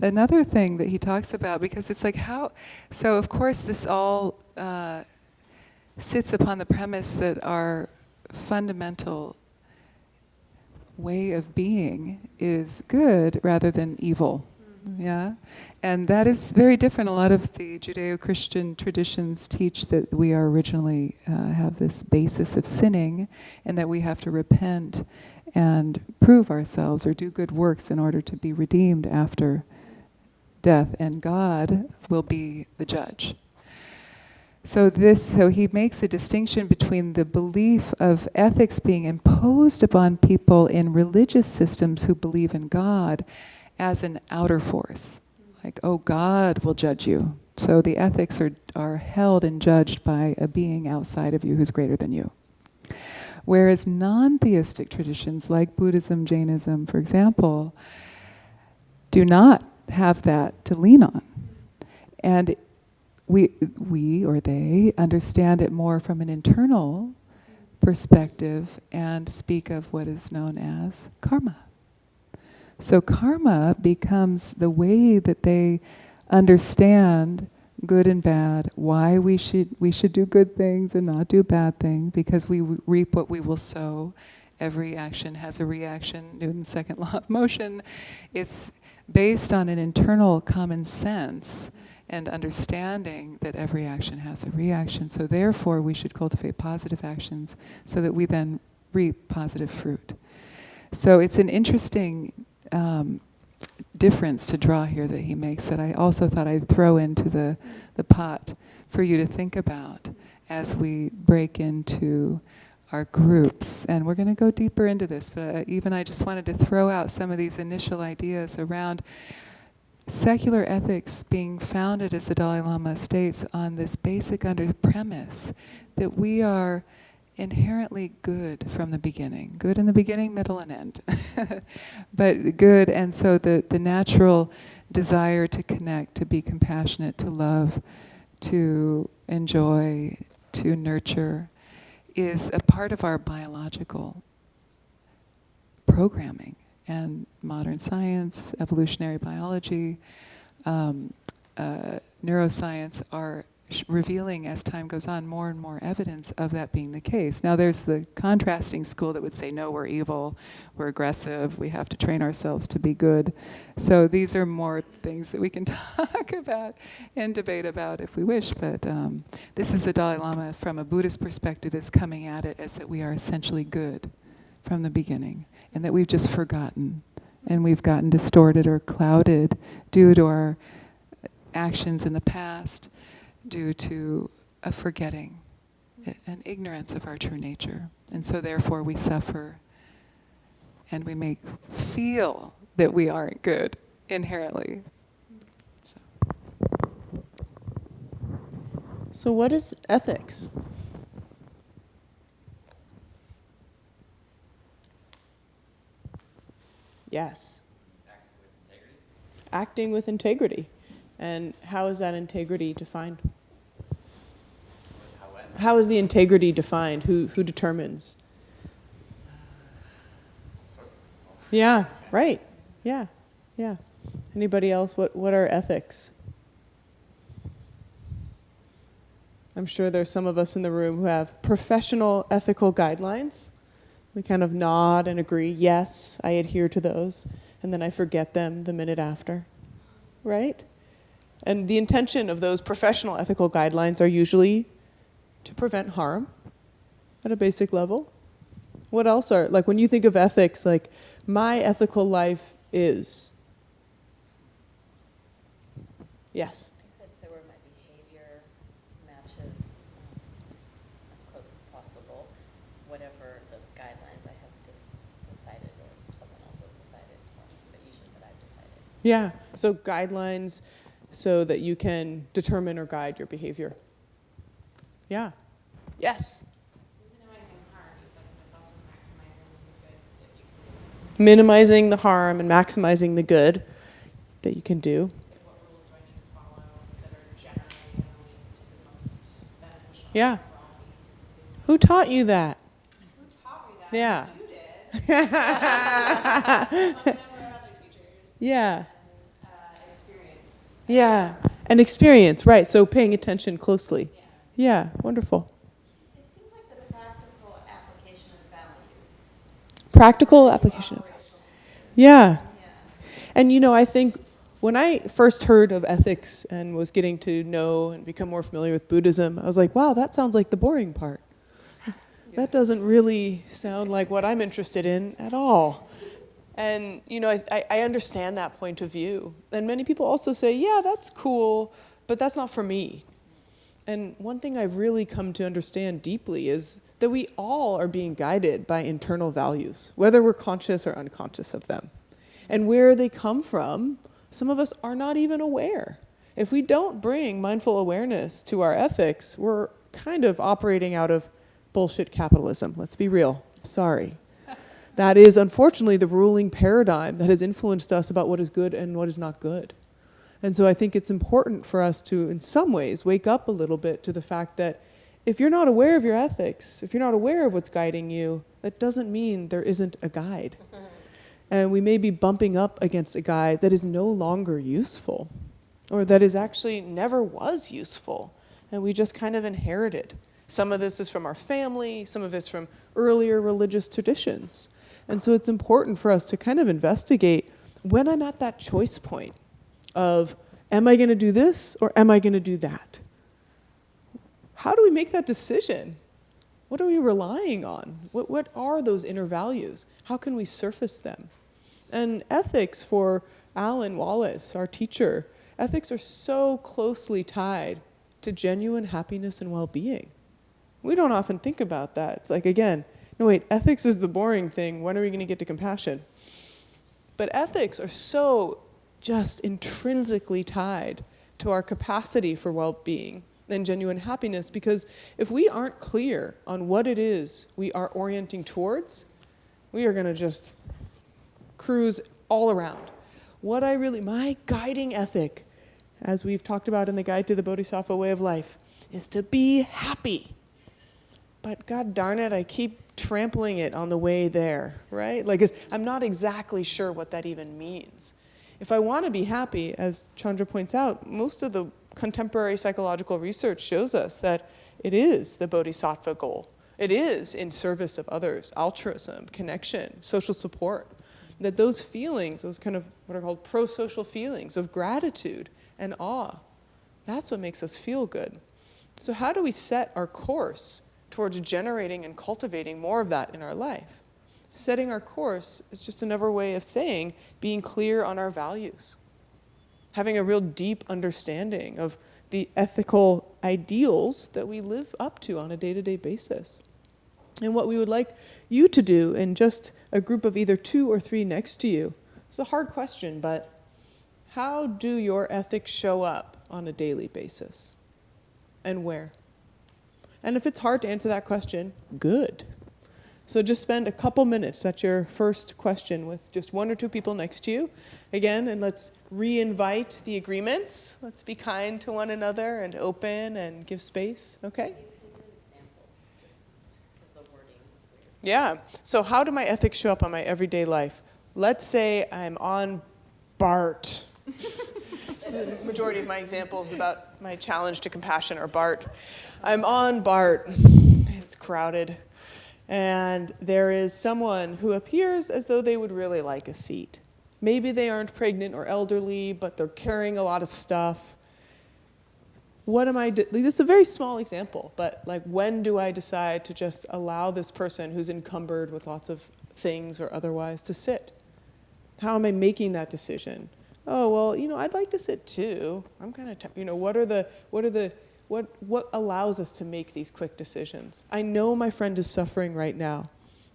another thing that he talks about, because it's like so of course this all sits upon the premise that our fundamental way of being is good rather than evil. Yeah? And that is very different. A lot of the Judeo-Christian traditions teach that we are originally have this basis of sinning and that we have to repent and prove ourselves or do good works in order to be redeemed after death, and God will be the judge. So he makes a distinction between the belief of ethics being imposed upon people in religious systems who believe in God as an outer force. Like, oh, God will judge you. So the ethics are held and judged by a being outside of you who's greater than you. Whereas non-theistic traditions like Buddhism, Jainism, for example, do not have that to lean on. And we or they understand it more from an internal perspective and speak of what is known as karma. So karma becomes the way that they understand good and bad, why we should do good things and not do bad things, because we reap what we will sow. Every action has a reaction, Newton's second law of motion. It's based on an internal common sense and understanding that every action has a reaction. So therefore we should cultivate positive actions so that we then reap positive fruit. So it's an interesting difference to draw here that he makes that I also thought I'd throw into the pot for you to think about as we break into our groups. And we're going to go deeper into this, but even I just wanted to throw out some of these initial ideas around secular ethics being founded, as the Dalai Lama states, on this basic premise that we are inherently good from the beginning. Good in the beginning, middle, and end. But good, and so the natural desire to connect, to be compassionate, to love, to enjoy, to nurture, is a part of our biological programming. And modern science, evolutionary biology, neuroscience are revealing as time goes on more and more evidence of that being the case. Now there's the contrasting school that would say, no, we're evil, we're aggressive, we have to train ourselves to be good. So these are more things that we can talk about and debate about if we wish, but this is the Dalai Lama from a Buddhist perspective is coming at it as that we are essentially good from the beginning, and that we've just forgotten, and we've gotten distorted or clouded due to our actions in the past, due to a forgetting, an ignorance of our true nature. And so therefore we suffer and we may feel that we aren't good inherently. So what is ethics? Yes. Acting with integrity. And how is that integrity defined? How is the integrity defined? Who determines? Yeah, right. Yeah, yeah. Anybody else? What are ethics? I'm sure there's some of us in the room who have professional ethical guidelines. We kind of nod and agree, yes, I adhere to those, and then I forget them the minute after, right? And the intention of those professional ethical guidelines are usually to prevent harm at a basic level. What else are, like when you think of ethics, like my ethical life is? Yes? I'd say where my behavior matches as close as possible whatever the guidelines I have decided or someone else has decided, or the vision that I've decided. Yeah, so guidelines so that you can determine or guide your behavior. Yeah. Yes? Minimizing harm, so I think that's also maximizing the good that you can Minimizing the harm and maximizing the good that you can do. do. What rules do I need to follow that are generally going to lead to the most beneficial Yeah. for all beings? Who taught you that? Who taught me that? Yeah. You did. A number of other teachers. Yeah. And experience. Yeah. And experience, right. So paying attention closely. Yeah, wonderful. It seems like the practical application of values. Practical application of that. Yeah. Yeah. And you know, I think when I first heard of ethics and was getting to know and become more familiar with Buddhism, I was like, wow, that sounds like the boring part. That doesn't really sound like what I'm interested in at all. And, you know, I understand that point of view. And many people also say, yeah, that's cool, but that's not for me. And one thing I've really come to understand deeply is that we all are being guided by internal values, whether we're conscious or unconscious of them. And where they come from, some of us are not even aware. If we don't bring mindful awareness to our ethics, we're kind of operating out of bullshit capitalism. Let's be real. Sorry. That is, unfortunately, the ruling paradigm that has influenced us about what is good and what is not good. And so I think it's important for us to, in some ways, wake up a little bit to the fact that if you're not aware of your ethics, if you're not aware of what's guiding you, that doesn't mean there isn't a guide. And we may be bumping up against a guide that is no longer useful, or that is actually never was useful, and we just kind of inherited. Some of this is from our family, some of it's from earlier religious traditions. And so it's important for us to kind of investigate when I'm at that choice point of, am I going to do this or am I going to do that? How do we make that decision? What are we relying on? What are those inner values? How can we surface them? And ethics, for Alan Wallace, our teacher, ethics are so closely tied to genuine happiness and well-being. We don't often think about that. It's like, again, no wait, ethics is the boring thing. When are we going to get to compassion? But ethics are so just intrinsically tied to our capacity for well-being and genuine happiness, because if we aren't clear on what it is we are orienting towards, we are going to just cruise all around. My guiding ethic, as we've talked about in the Guide to the Bodhisattva Way of Life, is to be happy. But God darn it, I keep trampling it on the way there, right? Like, I'm not exactly sure what that even means. If I want to be happy, as Chandra points out, most of the contemporary psychological research shows us that it is the bodhisattva goal. It is in service of others, altruism, connection, social support. That those feelings, those kind of what are called pro-social feelings of gratitude and awe, that's what makes us feel good. So how do we set our course towards generating and cultivating more of that in our life? Setting our course is just another way of saying being clear on our values. Having a real deep understanding of the ethical ideals that we live up to on a day-to-day basis. And what we would like you to do in just a group of either 2 or 3 next to you. It's a hard question, but how do your ethics show up on a daily basis? And where? And if it's hard to answer that question, good. So just spend a couple minutes, that's your first question, with just 1 or 2 people next to you. Again, and let's re-invite the agreements. Let's be kind to one another and open and give space, okay? Yeah, so how do my ethics show up on my everyday life? Let's say I'm on BART. So the majority of my examples about my challenge to compassion are BART. I'm on BART, it's crowded. And there is someone who appears as though they would really like a seat. Maybe they aren't pregnant or elderly, but they're carrying a lot of stuff. What am I this is a very small example, but like when do I decide to just allow this person who's encumbered with lots of things or otherwise to sit? How am I making that decision? Oh, well, I'd like to sit too. I'm kind of, what allows us to make these quick decisions? I know my friend is suffering right now.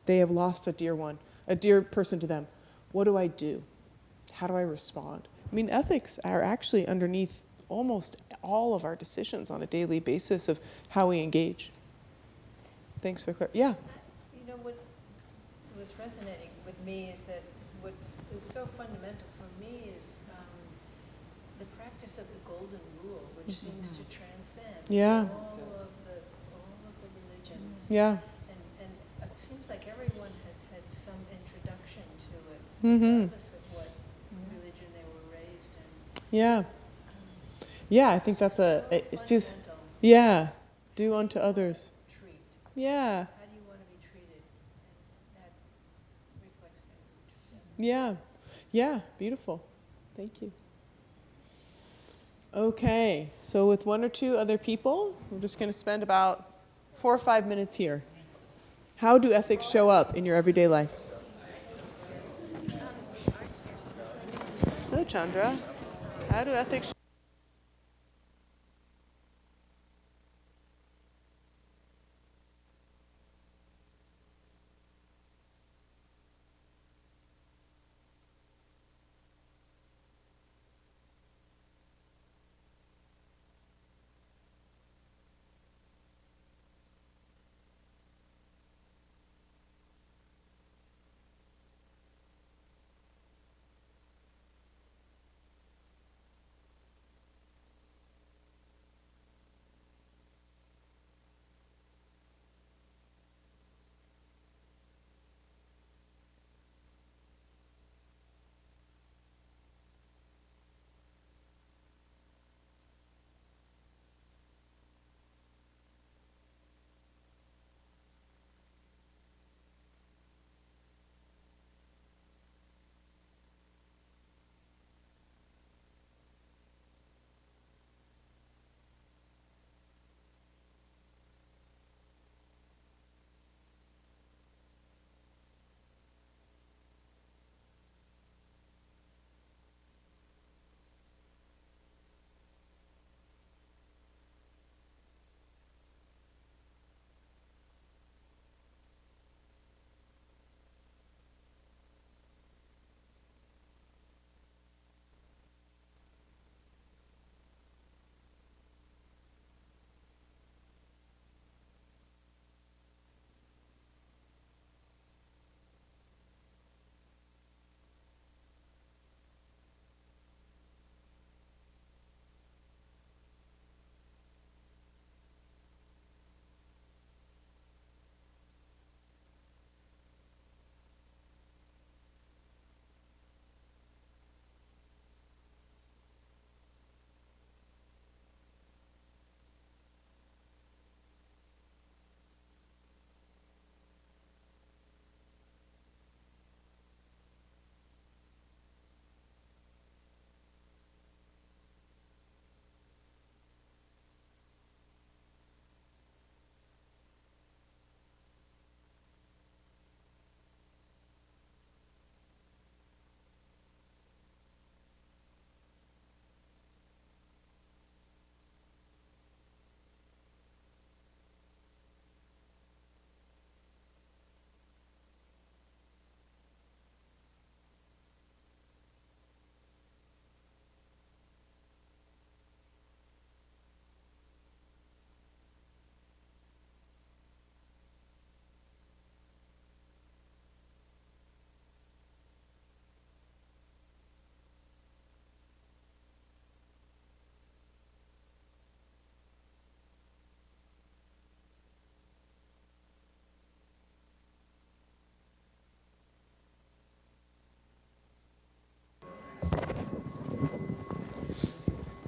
They have lost a dear one, a dear person to them. What do I do? How do I respond? I mean, ethics are actually underneath almost all of our decisions on a daily basis of how we engage. Thanks for yeah. What was resonating with me is that what is so fundamental for me is the practice of the golden rule, which seems to transcend all of the religions. Yeah. And it seems like everyone has had some introduction to it, regardless of what religion they were raised in. Yeah. Yeah, I think that's it feels, do unto others. Treat. Yeah. How do you want to be treated? And that reflects maybe. Yeah, beautiful. Thank you. Okay, so with 1 or 2 other people, we're just going to spend about 4 or 5 minutes here. How do ethics show up in your everyday life? So, Chandra, how do ethics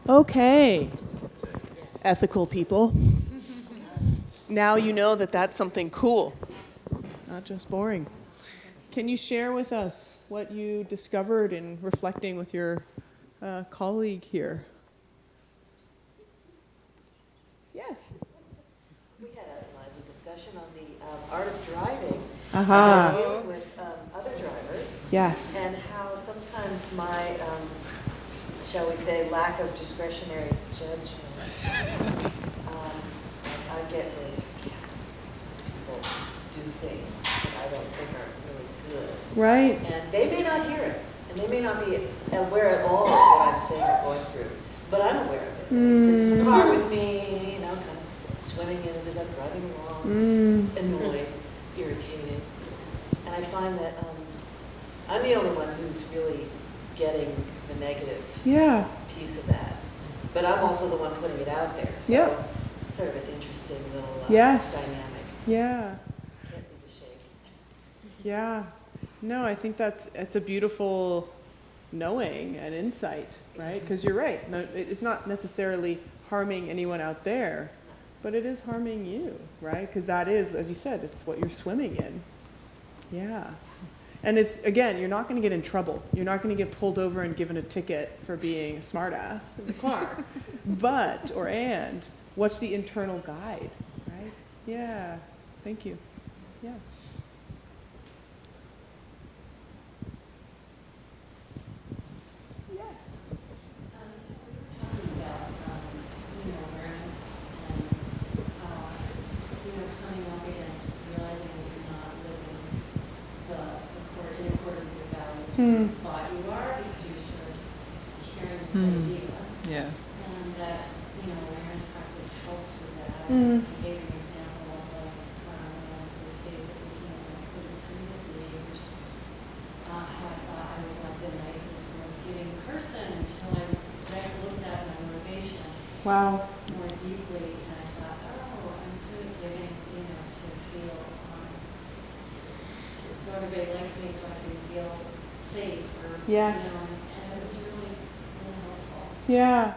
Okay, ethical people. Now you know that that's something cool, not just boring. Can you share with us what you discovered in reflecting with your colleague here? Yes. We had a lively discussion on the art of driving. Aha. Dealing with other drivers. Yes. And how sometimes my, shall we say, lack of discretionary judgment, I get really sarcastic. People do things that I don't think are really good. Right. And they may not hear it, and they may not be aware at all of what I'm saying or going through, but I'm aware of it. And it sits in the car with me, kind of swimming in it as I'm driving along, annoyed, irritated. And I find that I'm the only one who's really getting the negative piece of that. But I'm also the one putting it out there. So it's sort of an interesting little dynamic. Yeah. Can't seem to shake. Yeah. No, I think it's a beautiful knowing and insight, right? Because you're right. No, it's not necessarily harming anyone out there, but it is harming you, right? Because that is, as you said, it's what you're swimming in. Yeah. And it's, again, you're not going to get in trouble. You're not going to get pulled over and given a ticket for being a smartass in the car. And what's the internal guide, right? Yeah. Thank you. Yeah. Yes. We were talking about, awareness and, coming up against realizing that you're not living in accordance with values you thought you are because you're sort of hearing this idea. Yeah. And that, awareness practice helps with that. I gave an example of when I went through the phase of looking at my codependent behaviors, how I thought I was like the nicest, most giving person until I looked at my motivation more deeply, and I thought, I'm sort of giving, to feel, to sort of it likes me so I can feel safe, or, and it was really, really helpful. Yeah.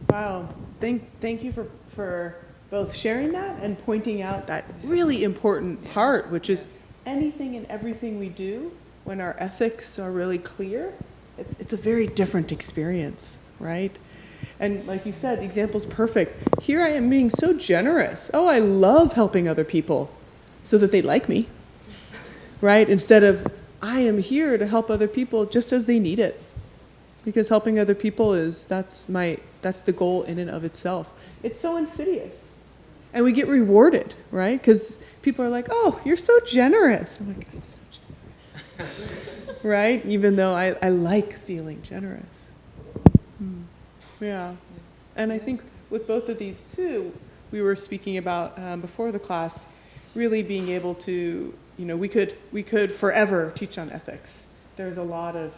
Wow. Thank you for both sharing that and pointing out that really important part, which is anything and everything we do, when our ethics are really clear, it's a very different experience, right? And like you said, the example's perfect. Here I am being so generous. Oh, I love helping other people so that they like me, right? Instead of, I am here to help other people just as they need it. Because helping other people that's the goal in and of itself. It's so insidious. And we get rewarded, right? Because people are like, oh, you're so generous. I'm like, I'm so generous. Right? Even though I like feeling generous. Yeah. And I think with both of these too, we were speaking about before the class, really being able to, we could forever teach on ethics. There's a lot of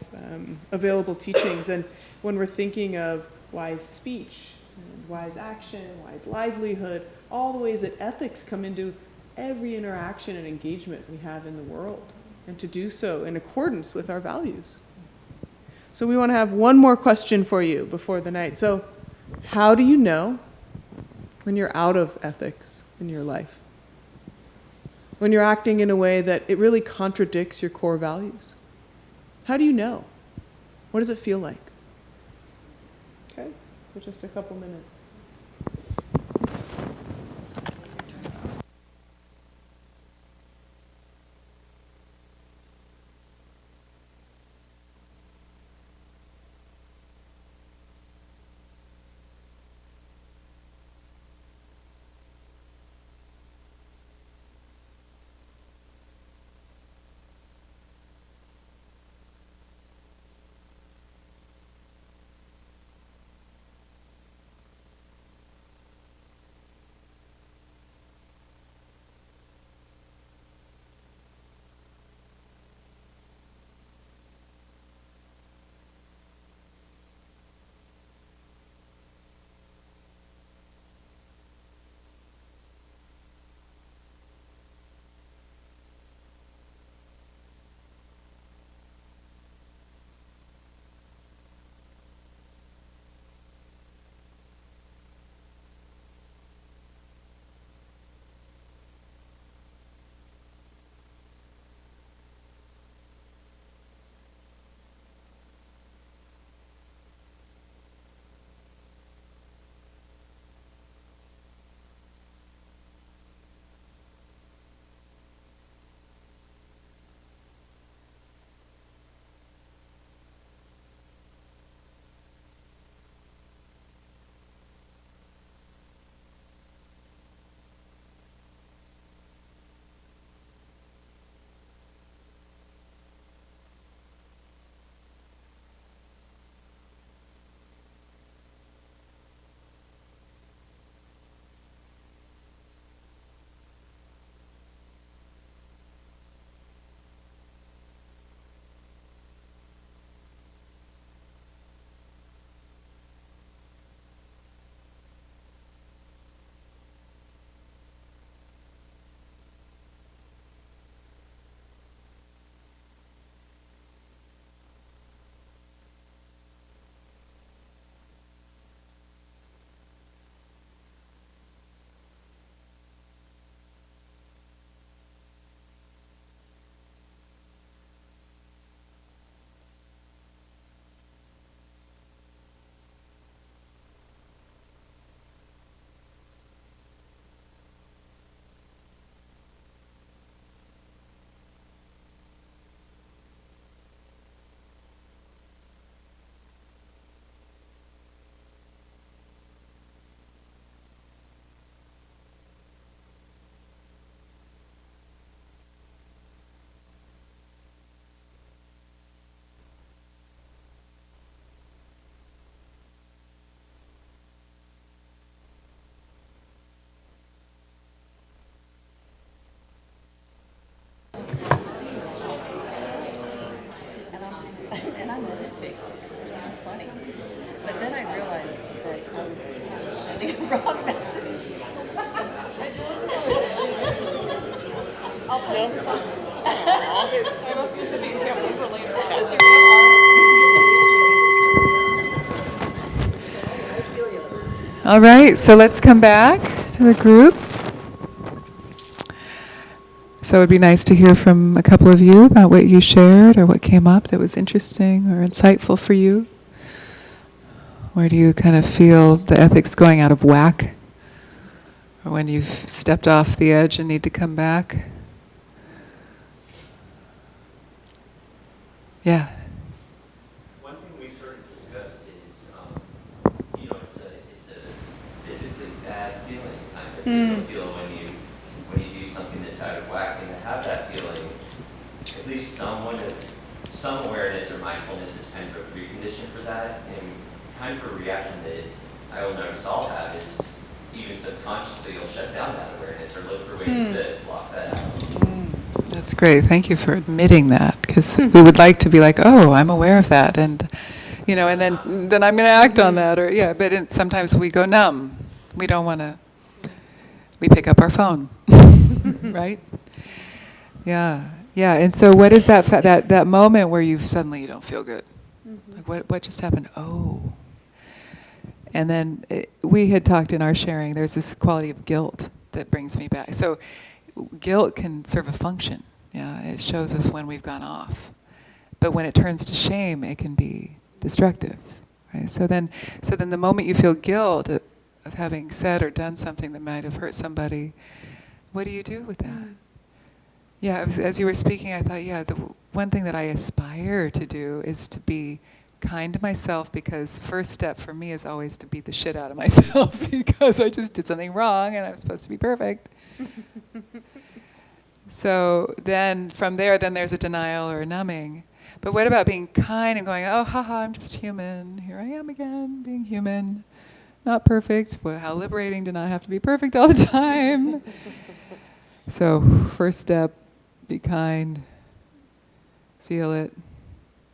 available teachings. And when we're thinking of wise speech, and wise action, wise livelihood, all the ways that ethics come into every interaction and engagement we have in the world, and to do so in accordance with our values. So we want to have one more question for you before the night. So how do you know when you're out of ethics in your life? When you're acting in a way that it really contradicts your core values? How do you know? What does it feel like? Okay, so just a couple minutes. All right, so let's come back to the group. So it would be nice to hear from a couple of you about what you shared or what came up that was interesting or insightful for you. Where do you kind of feel the ethics going out of whack? Or when you've stepped off the edge and need to come back? Yeah. One thing we sort of discussed is, it's a physically bad feeling kind of that you feel when you do something that's out of whack, and to have that feeling, at least some awareness or mindfulness is kind of a precondition for that, and kind of a reaction that I will notice I'll have is even subconsciously you'll shut down that awareness or look for ways to block that out. That's great. Thank you for admitting that, because we would like to be like, oh, I'm aware of that, and and then I'm going to act on that, or but sometimes we go numb. We don't want to. We pick up our phone, right? Yeah. And so, what is that moment where you suddenly don't feel good? Like what just happened? Oh. And then we had talked in our sharing. There's this quality of guilt that brings me back. So guilt can serve a function. Yeah, it shows us when we've gone off. But when it turns to shame, it can be destructive. Right? So then the moment you feel guilt of having said or done something that might have hurt somebody, what do you do with that? Yeah, as you were speaking, I thought, the one thing that I aspire to do is to be kind to myself, because first step for me is always to beat the shit out of myself because I just did something wrong and I'm supposed to be perfect. So then from there, then there's a denial or a numbing. But what about being kind and going, oh, haha, I'm just human. Here I am again, being human. Not perfect. Well, how liberating to not have to be perfect all the time. So first step, be kind, feel it,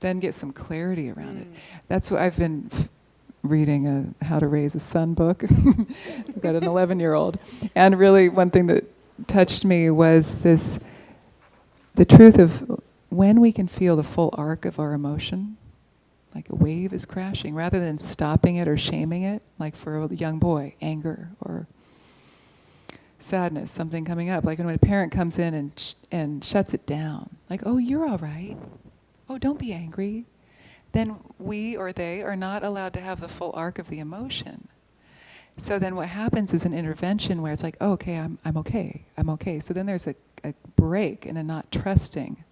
then get some clarity around it. That's what I've been reading, a How to Raise a Son book. I've got an 11-year-old. And really one thing that touched me was the truth of when we can feel the full arc of our emotion, like a wave is crashing, rather than stopping it or shaming it, like for a young boy, anger or sadness, something coming up. Like when a parent comes in and shuts it down, like, oh, you're all right. Oh, don't be angry. Then we or they are not allowed to have the full arc of the emotion. So then what happens is an intervention where it's like, oh, okay, I'm okay. So then there's a break and a not trusting.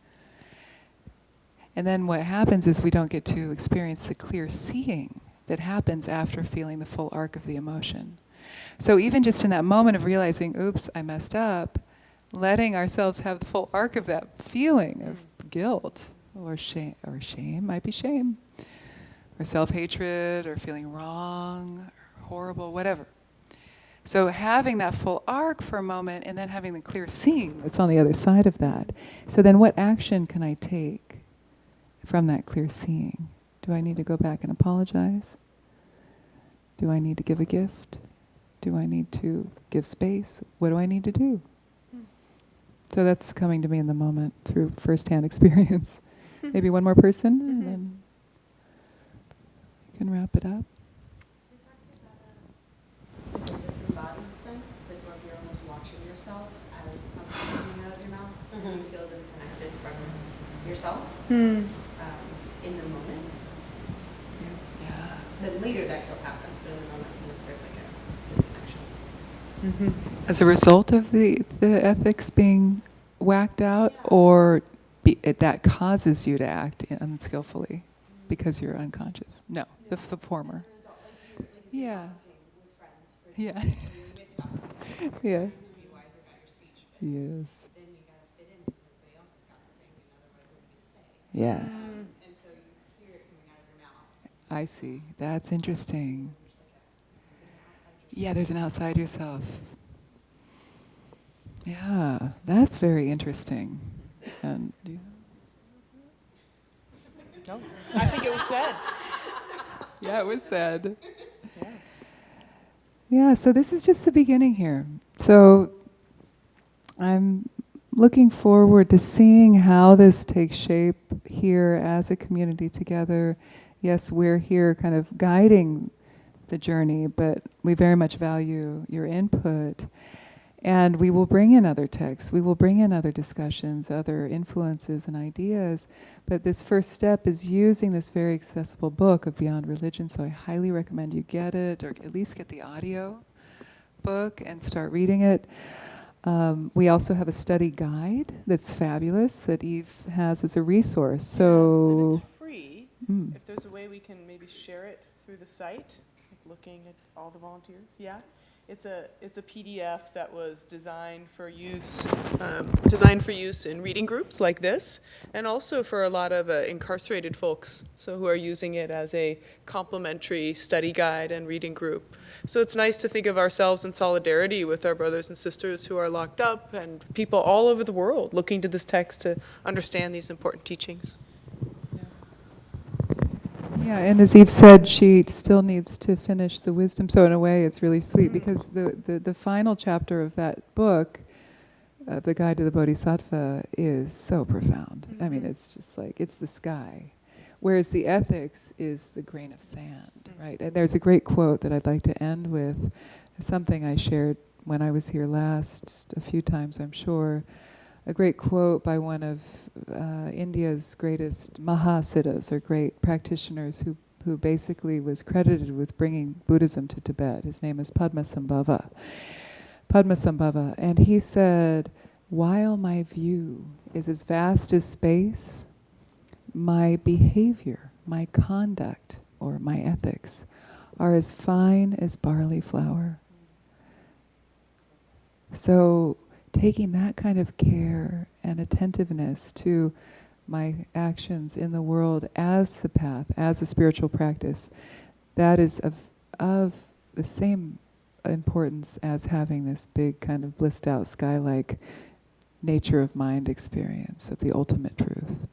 And then what happens is we don't get to experience the clear seeing that happens after feeling the full arc of the emotion. So even just in that moment of realizing, oops, I messed up, letting ourselves have the full arc of that feeling of guilt or shame might be shame, or self-hatred, or feeling wrong, or horrible, whatever. So having that full arc for a moment and then having the clear seeing that's on the other side of that. So then what action can I take from that clear seeing? Do I need to go back and apologize? Do I need to give a gift? Do I need to give space? What do I need to do? So that's coming to me in the moment through firsthand experience. Maybe one more person, and then you can wrap it up. We talked about a disembodied sense, like where you're almost watching yourself as something coming out of your mouth, and you feel disconnected from yourself in the moment. Yeah. Then later that guilt happens, but in the moment sometimes there's like a disconnection. As a result of the ethics being whacked out, or that causes you to act unskillfully because you're unconscious? No, the former. Yeah. Yeah. Yeah. Yes. Then you gotta fit in because everybody else is gossiping, and otherwise what are you gonna say? Yeah. And so you hear it coming out of your mouth. I see. That's interesting. Yeah, there's an outside yourself. Yeah, that's very interesting. And No, I think it was said. yeah, it was said. Yeah, so this is just the beginning here. So I'm looking forward to seeing how this takes shape here as a community together. Yes, we're here kind of guiding the journey, but we very much value your input. And we will bring in other texts, we will bring in other discussions, other influences and ideas. But this first step is using this very accessible book of Beyond Religion, so I highly recommend you get it, or at least get the audio book and start reading it. We also have a study guide that's fabulous that Eve has as a resource. And So, it's free. Mm. If there's a way we can maybe share it through the site, like looking at all the volunteers. Yeah, it's a PDF that was designed for use in reading groups like this, and also for a lot of incarcerated folks, so who are using it as a complementary study guide and reading group. So it's nice to think of ourselves in solidarity with our brothers and sisters who are locked up, and people all over the world looking to this text to understand these important teachings. yeah, and as Eve said, she still needs to finish the wisdom. So in a way, it's really sweet because the final chapter of that book, the Guide to the Bodhisattva, is so profound. I mean, it's just like, it's the sky. Whereas the ethics is the grain of sand, right? And there's a great quote that I'd like to end with, something I shared when I was here last, a few times I'm sure. A great quote by one of India's greatest Mahasiddhas, or great practitioners, who basically was credited with bringing Buddhism to Tibet. His name is Padmasambhava. Padmasambhava. And he said, while my view is as vast as space, my behavior, my conduct, or my ethics are as fine as barley flour. So taking that kind of care and attentiveness to my actions in the world as the path, as a spiritual practice, that is of the same importance as having this big kind of blissed out sky-like nature of mind experience of the ultimate truth.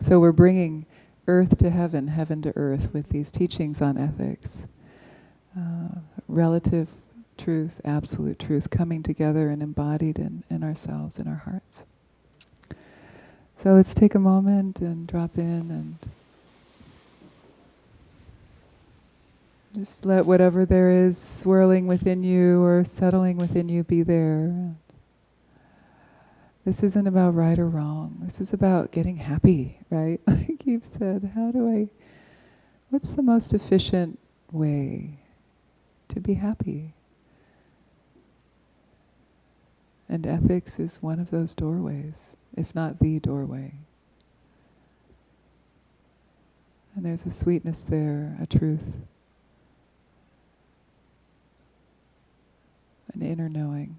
So we're bringing earth to heaven, heaven to earth with these teachings on ethics. Relative truth, absolute truth, coming together and embodied in ourselves, in our hearts. So let's take a moment and drop in and just let whatever there is swirling within you or settling within you be there. This isn't about right or wrong. This is about getting happy, right? Like Eve said, what's the most efficient way to be happy? And ethics is one of those doorways, if not the doorway. And there's a sweetness there, a truth, an inner knowing.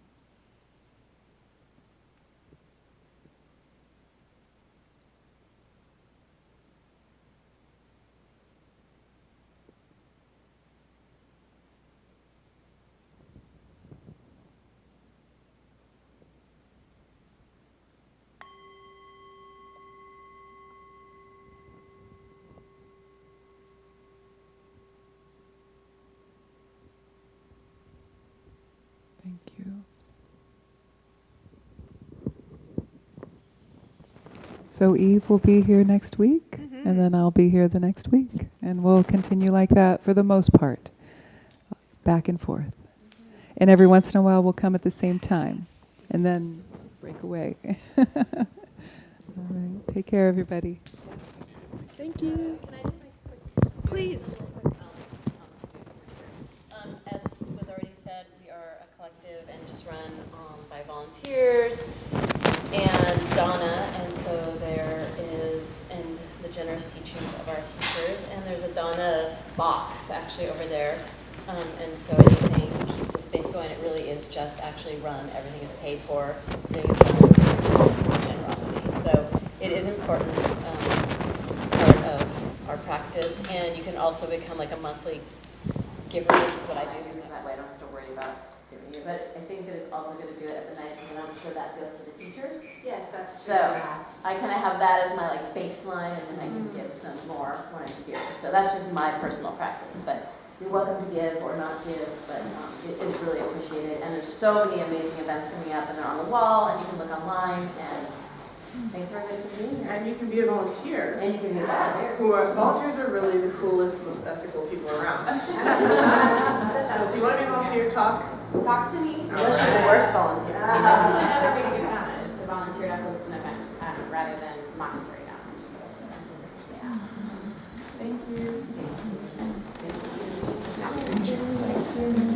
Thank you. So Eve will be here next week, and then I'll be here the next week. And we'll continue like that for the most part, back and forth. And every once in a while we'll come at the same time, and then break away. All right. Take care, everybody. Thank you. Can I just make a quick? Please. As was already said, we are a collective and just run by volunteers and Donna, and so there is, and the generous teachings of our teachers, and there's a Donna box actually over there, and so anything keeps the space going. It really is just actually run. Everything is paid for. Everything is done with generosity. So it is important part of our practice, and you can also become like a monthly giver, which is what I do, because that way I don't have to worry about doing it. But I think that it's also good to do it at the night, and I'm sure that goes to the teachers. Yes, that's true. So I kind of have that as my like baseline, and then I can give some more when I'm here. So that's just my personal practice. But you're welcome to give or not give, but it is really appreciated. And there's so many amazing events coming up, and they're on the wall, and you can look online, and thanks everybody for being here. And you can be a volunteer. And you can be a volunteer. Volunteers are really the coolest, most ethical people around. So if you want to be a volunteer, talk to me. Unless you're the worst volunteer. It's also another way to give down is to volunteer to host an event rather than monetary damage. Yeah. Thank you. Thank you.